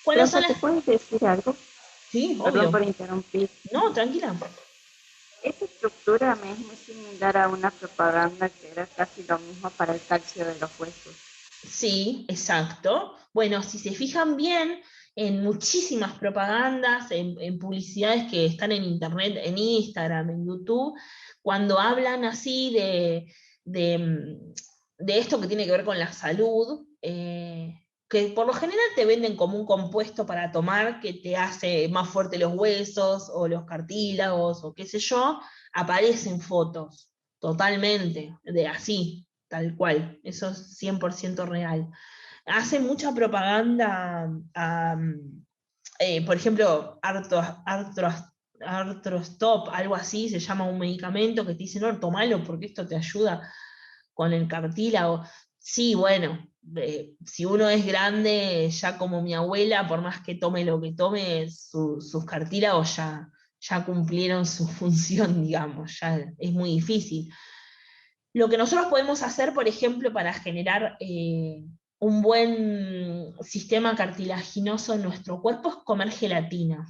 ¿Cuáles son Profe, ¿te las...? puedes decir algo? Sí, Perdón obvio. por interrumpir. No, tranquila. Esa estructura me es muy similar a una propaganda que era casi lo mismo para el calcio de los huesos. Sí, exacto. Bueno, si se fijan bien, en muchísimas propagandas, en publicidades que están en internet, en Instagram, en YouTube, cuando hablan así de esto que tiene que ver con la salud, que por lo general te venden como un compuesto para tomar que te hace más fuerte los huesos o los cartílagos o qué sé yo, aparecen fotos totalmente de así, tal cual, eso es 100% real. Hacen mucha propaganda, por ejemplo, Arthrostop, algo así, se llama un medicamento que te dice, no, tomalo porque esto te ayuda con el cartílago. Sí, bueno, si uno es grande, ya como mi abuela, por más que tome lo que tome, sus cartílagos ya cumplieron su función, digamos, ya es muy difícil. Lo que nosotros podemos hacer, por ejemplo, para generar un buen sistema cartilaginoso en nuestro cuerpo es comer gelatina.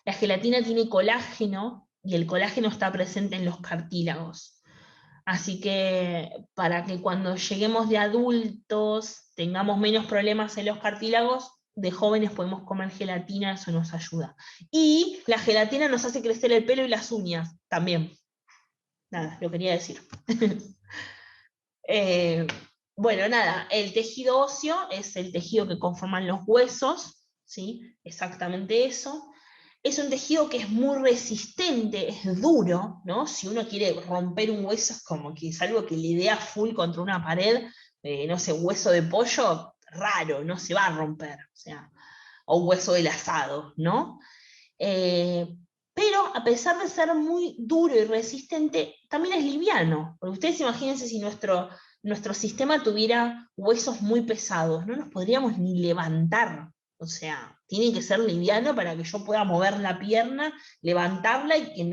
La gelatina tiene colágeno y el colágeno está presente en los cartílagos. Así que para que cuando lleguemos de adultos tengamos menos problemas en los cartílagos, de jóvenes podemos comer gelatina, eso nos ayuda. Y la gelatina nos hace crecer el pelo y las uñas también. Nada, lo quería decir. Bueno, nada, el tejido óseo es el tejido que conforman los huesos, ¿sí? Exactamente eso. Es un tejido que es muy resistente, es duro, ¿no? Si uno quiere romper un hueso, es como que es algo que le idea full contra una pared, no sé, hueso de pollo, raro, no se va a romper, o sea, o un hueso del asado, ¿no? Pero a pesar de ser muy duro y resistente, también es liviano. Porque ustedes imagínense si nuestro sistema tuviera huesos muy pesados, no nos podríamos ni levantar. O sea, tiene que ser liviano para que yo pueda mover la pierna, levantarla y que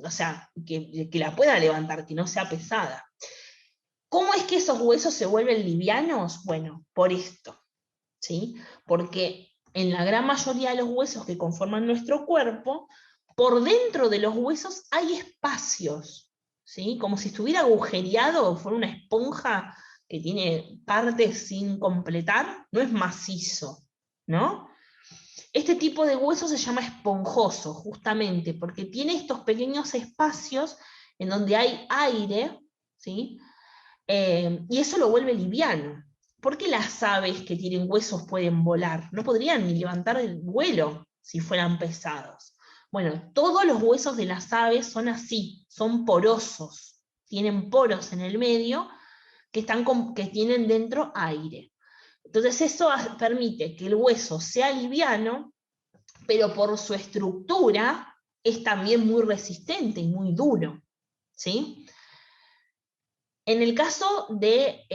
o sea, que la pueda levantar, que no sea pesada. ¿Cómo es que esos huesos se vuelven livianos? Bueno, por esto, ¿sí? Porque en la gran mayoría de los huesos que conforman nuestro cuerpo, por dentro de los huesos hay espacios, ¿sí? Como si estuviera agujereado, fuera una esponja que tiene partes sin completar, no es macizo, ¿no? Este tipo de hueso se llama esponjoso, justamente, porque tiene estos pequeños espacios en donde hay aire, ¿sí? Y eso lo vuelve liviano. ¿Por qué las aves que tienen huesos pueden volar? No podrían ni levantar el vuelo si fueran pesados. Bueno, todos los huesos de las aves son así, son porosos, tienen poros en el medio que tienen dentro aire. Entonces eso permite que el hueso sea liviano, pero por su estructura es también muy resistente y muy duro, ¿sí? En el caso de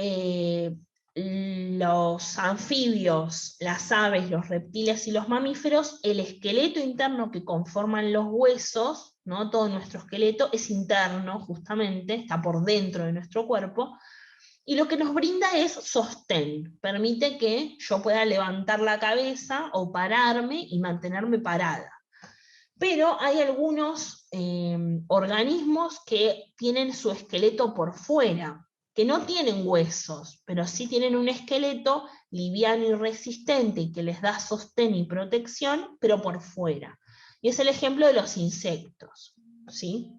los anfibios, las aves, los reptiles y los mamíferos, el esqueleto interno que conforman los huesos, ¿no? Todo nuestro esqueleto es interno, justamente, está por dentro de nuestro cuerpo, y lo que nos brinda es sostén, permite que yo pueda levantar la cabeza o pararme y mantenerme parada. Pero hay algunos organismos que tienen su esqueleto por fuera, que no tienen huesos, pero sí tienen un esqueleto liviano y resistente y que les da sostén y protección, pero por fuera. Y es el ejemplo de los insectos, ¿sí?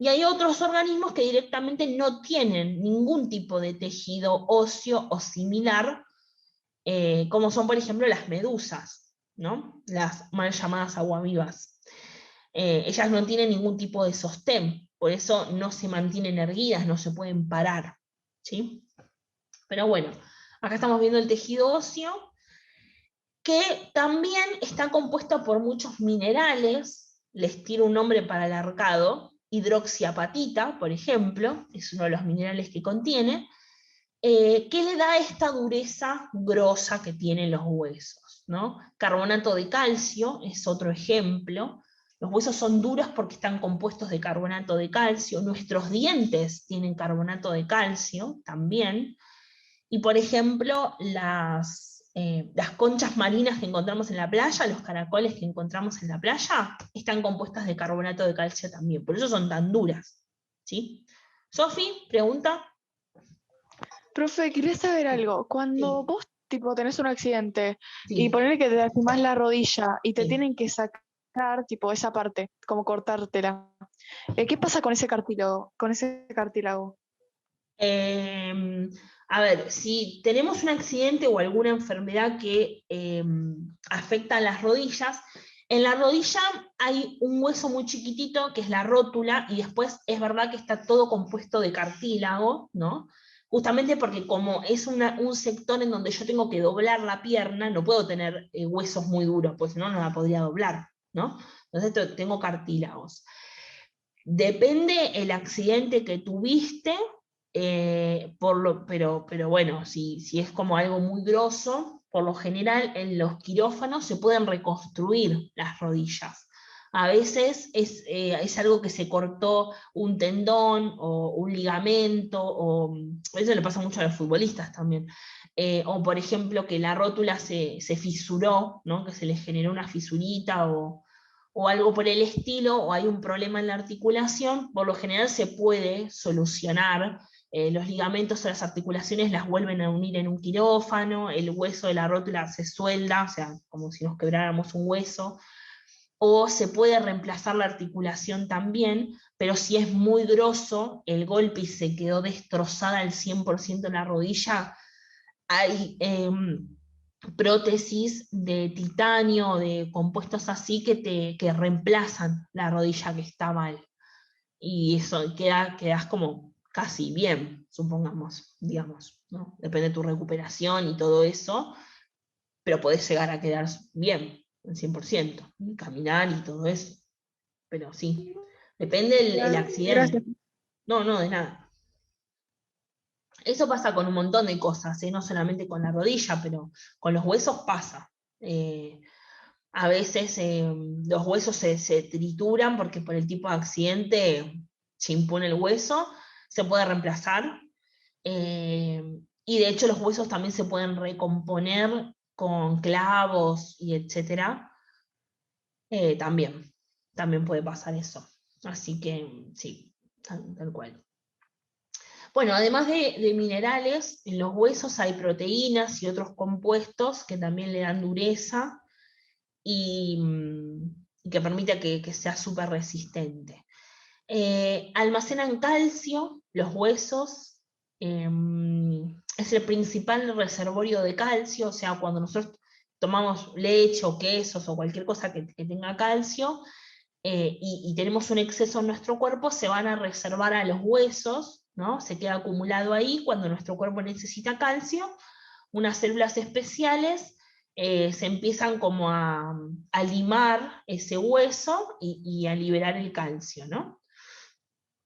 Y hay otros organismos que directamente no tienen ningún tipo de tejido óseo o similar, como son, por ejemplo, las medusas, ¿no? Las mal llamadas aguavivas. Ellas no tienen ningún tipo de sostén, por eso no se mantienen erguidas, no se pueden parar, ¿sí? Pero bueno, acá estamos viendo el tejido óseo, que también está compuesto por muchos minerales, les tiro un nombre para el arcado, hidroxiapatita, por ejemplo, es uno de los minerales que contiene, que le da esta dureza grosa que tienen los huesos, ¿no? Carbonato de calcio es otro ejemplo. Los huesos son duros porque están compuestos de carbonato de calcio. Nuestros dientes tienen carbonato de calcio también. Y por ejemplo, las conchas marinas que encontramos en la playa, los caracoles que encontramos en la playa, están compuestas de carbonato de calcio también. Por eso son tan duras, ¿sí? Sofi, pregunta. Profe, quería saber algo. Cuando Sí. vos tipo tenés un accidente y Sí. ponerle que te lastimás la rodilla y te Sí. tienen que sacar tipo esa parte, como cortártela, ¿qué pasa con ese cartílago? A ver, si tenemos un accidente o alguna enfermedad que afecta a las rodillas, en la rodilla hay un hueso muy chiquitito que es la rótula, y después es verdad que está todo compuesto de cartílago, ¿no? Justamente porque como es un sector en donde yo tengo que doblar la pierna, no puedo tener huesos muy duros, pues si no, no la podría doblar, ¿no? Entonces tengo cartílagos. Depende el accidente que tuviste, pero bueno, si es como algo muy grosso, por lo general en los quirófanos se pueden reconstruir las rodillas. A veces es algo que se cortó un tendón o un ligamento, o eso le pasa mucho a los futbolistas también. O por ejemplo que la rótula se fisuró, ¿no? Que se le generó una fisurita o algo por el estilo, o hay un problema en la articulación, por lo general se puede solucionar. Los ligamentos o las articulaciones las vuelven a unir en un quirófano, el hueso de la rótula se suelda, o sea, como si nos quebráramos un hueso, o se puede reemplazar la articulación también, pero si es muy grosso el golpe y se quedó destrozada al 100% la rodilla, hay prótesis de titanio, de compuestos así que reemplazan la rodilla que está mal. Y eso quedas como casi bien, supongamos, digamos, ¿no? Depende de tu recuperación y todo eso, pero podés llegar a quedar bien, al 100%, y caminar y todo eso. Pero sí, depende el accidente. Gracias. No, de nada. Eso pasa con un montón de cosas, no solamente con la rodilla, pero con los huesos pasa. A veces los huesos se trituran porque por el tipo de accidente se impone el hueso, se puede reemplazar, y de hecho los huesos también se pueden recomponer con clavos y etcétera. También puede pasar eso. Así que sí, tal cual. Bueno, además de minerales, en los huesos hay proteínas y otros compuestos que también le dan dureza y que permite que sea súper resistente. Almacenan calcio, los huesos, es el principal reservorio de calcio, o sea, cuando nosotros tomamos leche o quesos o cualquier cosa que tenga calcio, y tenemos un exceso en nuestro cuerpo, se van a reservar a los huesos, ¿no? Se queda acumulado ahí cuando nuestro cuerpo necesita calcio, unas células especiales se empiezan como a limar ese hueso y a liberar el calcio, ¿no?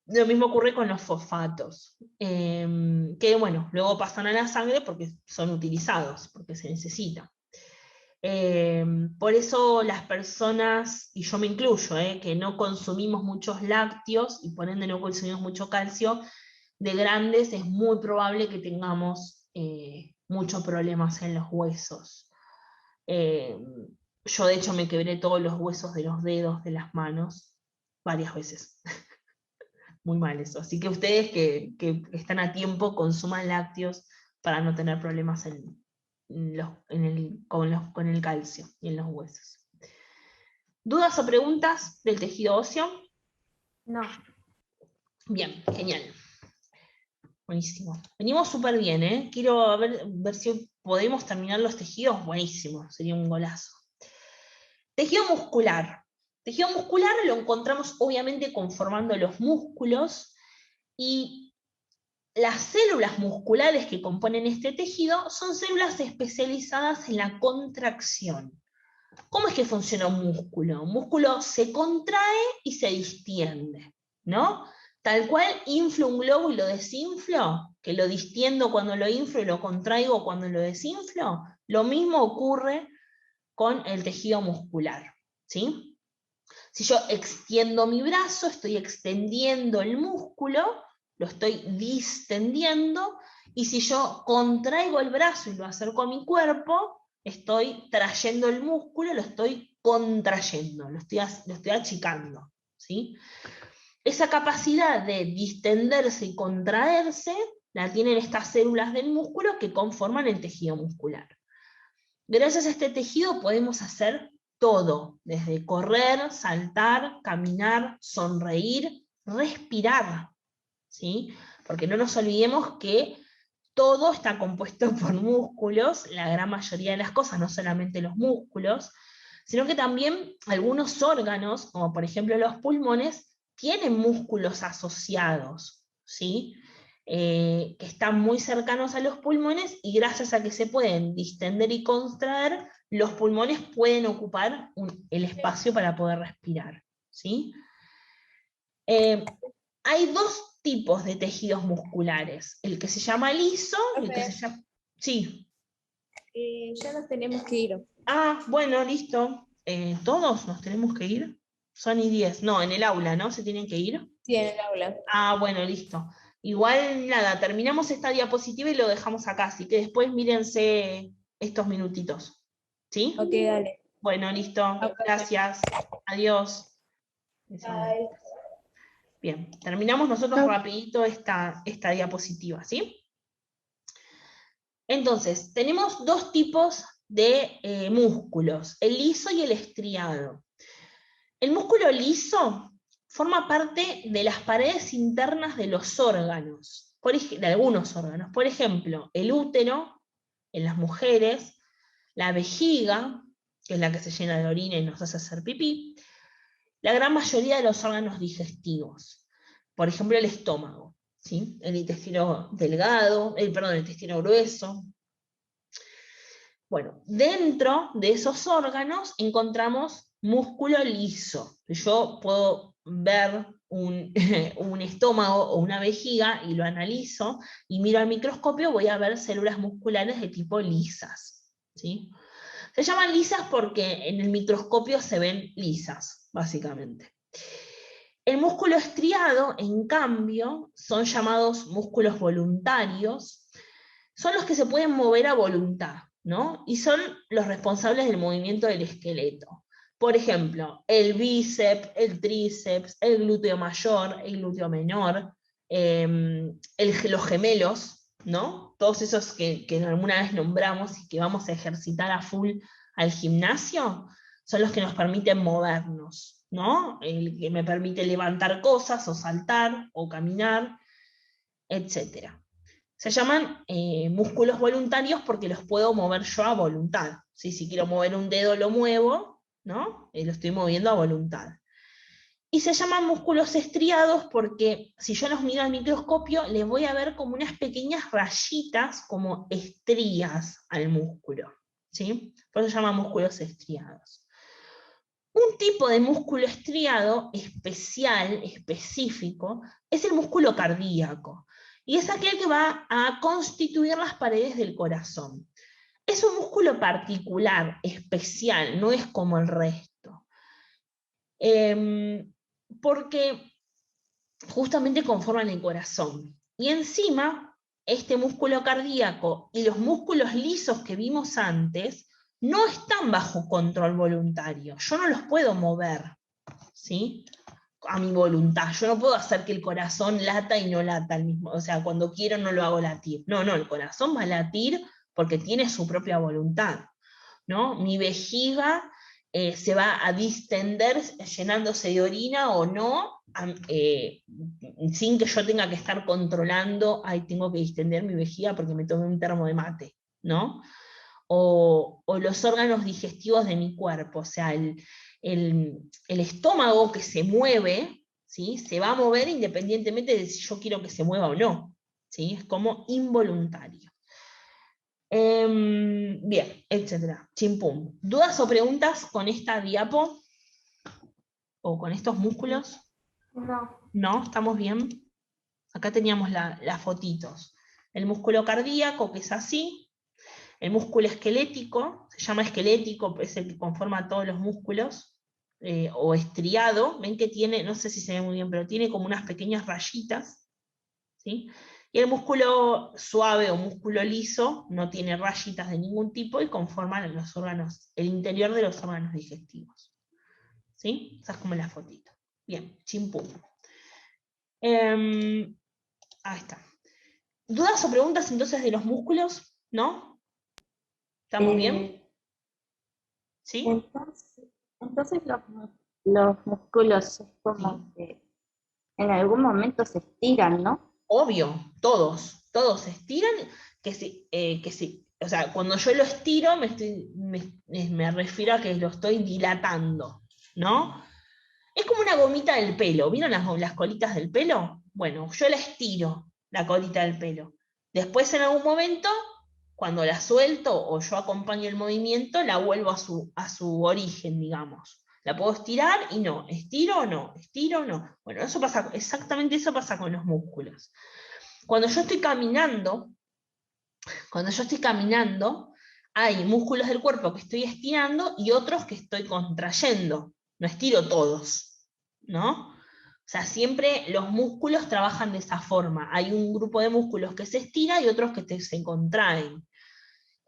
Lo mismo ocurre con los fosfatos, que bueno, luego pasan a la sangre porque son utilizados, porque se necesitan. Por eso las personas, y yo me incluyo, que no consumimos muchos lácteos y por ende no consumimos mucho calcio, de grandes es muy probable que tengamos muchos problemas en los huesos. Yo de hecho me quebré todos los huesos de los dedos de las manos varias veces. Muy mal eso. Así que ustedes que están a tiempo consuman lácteos para no tener problemas con el calcio y en los huesos. ¿Dudas o preguntas del tejido óseo? No. Bien, genial. Buenísimo. Venimos súper bien, ¿eh? Quiero ver si podemos terminar los tejidos. Buenísimo, sería un golazo. Tejido muscular. Tejido muscular lo encontramos obviamente conformando los músculos, y las células musculares que componen este tejido son células especializadas en la contracción. ¿Cómo es que funciona un músculo? Un músculo se contrae y se distiende, ¿no? Tal cual inflo un globo y lo desinflo, que lo distiendo cuando lo inflo y lo contraigo cuando lo desinflo, lo mismo ocurre con el tejido muscular, ¿sí? Si yo extiendo mi brazo, estoy extendiendo el músculo, lo estoy distendiendo, y si yo contraigo el brazo y lo acerco a mi cuerpo, estoy trayendo el músculo, lo estoy contrayendo, lo estoy achicando, ¿sí? Esa capacidad de distenderse y contraerse la tienen estas células del músculo que conforman el tejido muscular. Gracias a este tejido podemos hacer todo, desde correr, saltar, caminar, sonreír, respirar, ¿sí? Porque no nos olvidemos que todo está compuesto por músculos, la gran mayoría de las cosas, no solamente los músculos, sino que también algunos órganos, como por ejemplo los pulmones, tienen músculos asociados, ¿sí? Que están muy cercanos a los pulmones, y gracias a que se pueden distender y contraer, los pulmones pueden ocupar el espacio para poder respirar, ¿sí? Hay dos tipos de tejidos musculares, el que se llama liso y el que se llama... Sí. Ya nos tenemos que ir. Ah, bueno, listo. ¿Todos nos tenemos que ir? Son y 10. No, en el aula, ¿no? ¿Se tienen que ir? Sí, en el aula. Ah, bueno, listo. Igual, nada, terminamos esta diapositiva y lo dejamos acá, así que después mírense estos minutitos. ¿Sí? Ok, dale. Bueno, listo. Gracias. Adiós. Bye. Bien, terminamos nosotros Chau. rapidito esta diapositiva, ¿sí? Entonces, tenemos dos tipos de músculos, el liso y el estriado. El músculo liso forma parte de las paredes internas de los órganos, de algunos órganos. Por ejemplo, el útero en las mujeres, la vejiga, que es la que se llena de orina y nos hace hacer pipí, la gran mayoría de los órganos digestivos. Por ejemplo, el estómago, ¿sí? El intestino delgado, el intestino grueso. Bueno, dentro de esos órganos encontramos músculo liso. Yo puedo ver un estómago o una vejiga y lo analizo, y miro al microscopio, voy a ver células musculares de tipo lisas, ¿sí? Se llaman lisas porque en el microscopio se ven lisas, básicamente. El músculo estriado, en cambio, son llamados músculos voluntarios, son los que se pueden mover a voluntad, ¿no? Y son los responsables del movimiento del esqueleto. Por ejemplo, el bíceps, el tríceps, el glúteo mayor, el glúteo menor, los gemelos, ¿no? Todos esos que alguna vez nombramos y que vamos a ejercitar a full al gimnasio, son los que nos permiten movernos, ¿no? El que me permite levantar cosas, o saltar, o caminar, etc. Se llaman músculos voluntarios porque los puedo mover yo a voluntad. ¿Sí? Si quiero mover un dedo, lo muevo, ¿no? Lo estoy moviendo a voluntad. Y se llaman músculos estriados porque si yo los miro al microscopio, les voy a ver como unas pequeñas rayitas, como estrías al músculo, ¿sí? Por eso se llaman músculos estriados. Un tipo de músculo estriado especial, específico, es el músculo cardíaco. Y es aquel que va a constituir las paredes del corazón. Es un músculo particular, especial, no es como el resto. Porque justamente conforman el corazón. Y encima, este músculo cardíaco y los músculos lisos que vimos antes no están bajo control voluntario. Yo no los puedo mover, ¿sí? A mi voluntad. Yo no puedo hacer que el corazón lata y no lata al mismo. O sea, cuando quiero no lo hago latir. No, el corazón va a latir porque tiene su propia voluntad, ¿no? Mi vejiga se va a distender llenándose de orina o no, sin que yo tenga que estar controlando, ay, tengo que distender mi vejiga porque me tomé un termo de mate, ¿no? O los órganos digestivos de mi cuerpo, o sea, el estómago que se mueve, ¿sí? Se va a mover independientemente de si yo quiero que se mueva o no, ¿sí? Es como involuntario. Bien, etcétera. Chimpum. ¿Dudas o preguntas con esta diapo? ¿O con estos músculos? No. ¿No? ¿Estamos bien? Acá teníamos las fotitos. El músculo cardíaco, que es así. El músculo esquelético, se llama esquelético, es el que conforma todos los músculos, o estriado. Ven que tiene, no sé si se ve muy bien, pero tiene como unas pequeñas rayitas, ¿sí? Y el músculo suave o músculo liso no tiene rayitas de ningún tipo y conforman los órganos, el interior de los órganos digestivos. ¿Sí? Esa es como la fotito. Bien, chimpum. Ahí está. ¿Dudas o preguntas entonces de los músculos? ¿No? ¿Estamos bien? ¿Sí? Entonces los músculos es como que en algún momento se estiran, ¿no? Obvio, todos se estiran, o sea, cuando yo lo estiro me refiero a que lo estoy dilatando, ¿no? Es como una gomita del pelo, ¿vieron las colitas del pelo? Bueno, yo la estiro, la colita del pelo. Después en algún momento, cuando la suelto o yo acompaño el movimiento, la vuelvo a su origen, digamos. La puedo estirar y no, estiro o no, estiro o no. Bueno, exactamente eso pasa con los músculos. Cuando yo estoy caminando, hay músculos del cuerpo que estoy estirando y otros que estoy contrayendo. No estiro todos, ¿no? O sea, siempre los músculos trabajan de esa forma. Hay un grupo de músculos que se estira y otros que se contraen.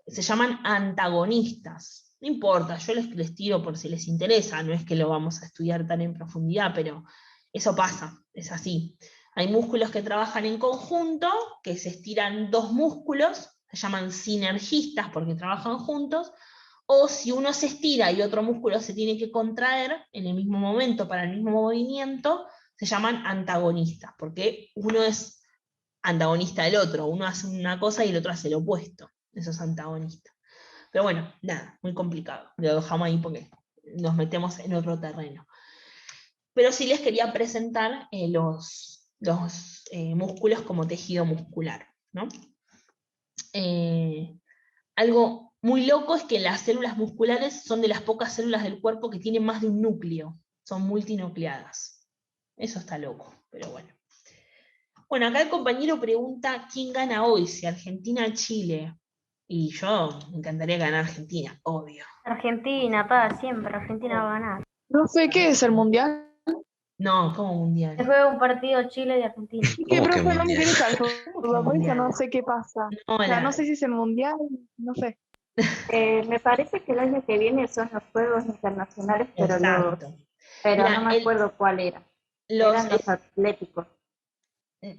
Se llaman antagonistas. No importa, yo les tiro por si les interesa, no es que lo vamos a estudiar tan en profundidad, pero eso pasa, es así. Hay músculos que trabajan en conjunto, que se estiran dos músculos, se llaman sinergistas porque trabajan juntos, o si uno se estira y otro músculo se tiene que contraer en el mismo momento para el mismo movimiento, se llaman antagonistas, porque uno es antagonista del otro, uno hace una cosa y el otro hace lo opuesto, eso es antagonista. Pero bueno, nada, muy complicado, lo dejamos ahí porque nos metemos en otro terreno. Pero sí les quería presentar los músculos como tejido muscular, ¿no? Algo muy loco es que las células musculares son de las pocas células del cuerpo que tienen más de un núcleo, son multinucleadas. Eso está loco, pero bueno. Bueno, acá el compañero pregunta quién gana hoy, si Argentina o Chile. Y yo me encantaría ganar Argentina, obvio. Argentina, siempre Argentina va a ganar. Profe, ¿qué es el mundial? No, como mundial. Se juega un partido Chile y Argentina. Es que, ¿Cómo que profe, no me mundial? interesa el ¿Cómo que fútbol, por eso mundial? no sé qué pasa. No, O sea, no sé si es el mundial, no sé. Me parece que el año que viene son los Juegos Internacionales, pero exacto. pero Mira, no me acuerdo cuál era. Eran los atléticos.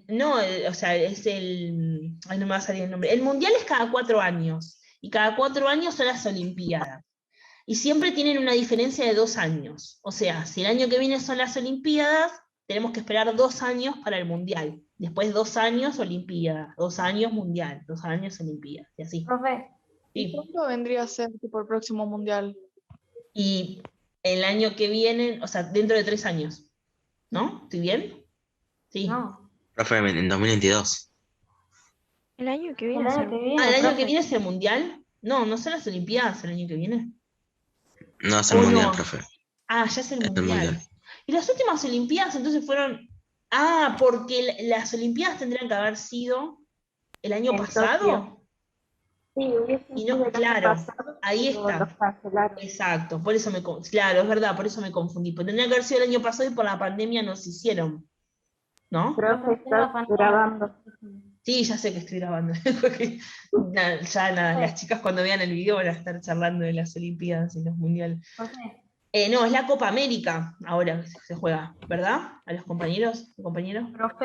No, o sea, es el... Ay, no me va a salir el nombre. El mundial es cada 4 años, y cada 4 años son las Olimpiadas. Y siempre tienen una diferencia de 2 años. O sea, si el año que viene son las Olimpiadas, tenemos que esperar 2 años para el mundial. Después 2 años Olimpiadas, 2 años mundial, 2 años Olimpiadas, y así. Profe, ¿Y Sí. cuándo vendría a ser tipo el próximo mundial? Y el año que viene, o sea, dentro de 3 años. ¿No? ¿Estoy bien? Sí. no. Profe, en 2022. El año que El viene. año que viene, Ah, ¿el año profe. que viene es el mundial? No, no son las Olimpiadas el año que viene. No es el ¿O mundial, no? profe. Ah, ya es el Es el mundial. mundial. Y las últimas Olimpiadas entonces fueron... Ah, porque las Olimpiadas tendrían que haber sido el año En pasado. Tokio. Sí, hubiesen Y no, sido el año claro, pasado, ahí pero está. los cancelaron. Exacto, por eso claro, es verdad, por eso me confundí. Pues tendría que haber sido el año pasado y por la pandemia no se hicieron. ¿No? Profe, Profe, estás grabando. Sí, ya sé que estoy grabando. Porque ya nada, las chicas cuando vean el video van a estar charlando de las Olimpiadas y los mundiales. Profe, No, es la Copa América ahora que se juega, ¿verdad? A los compañeros, compañeros. profe.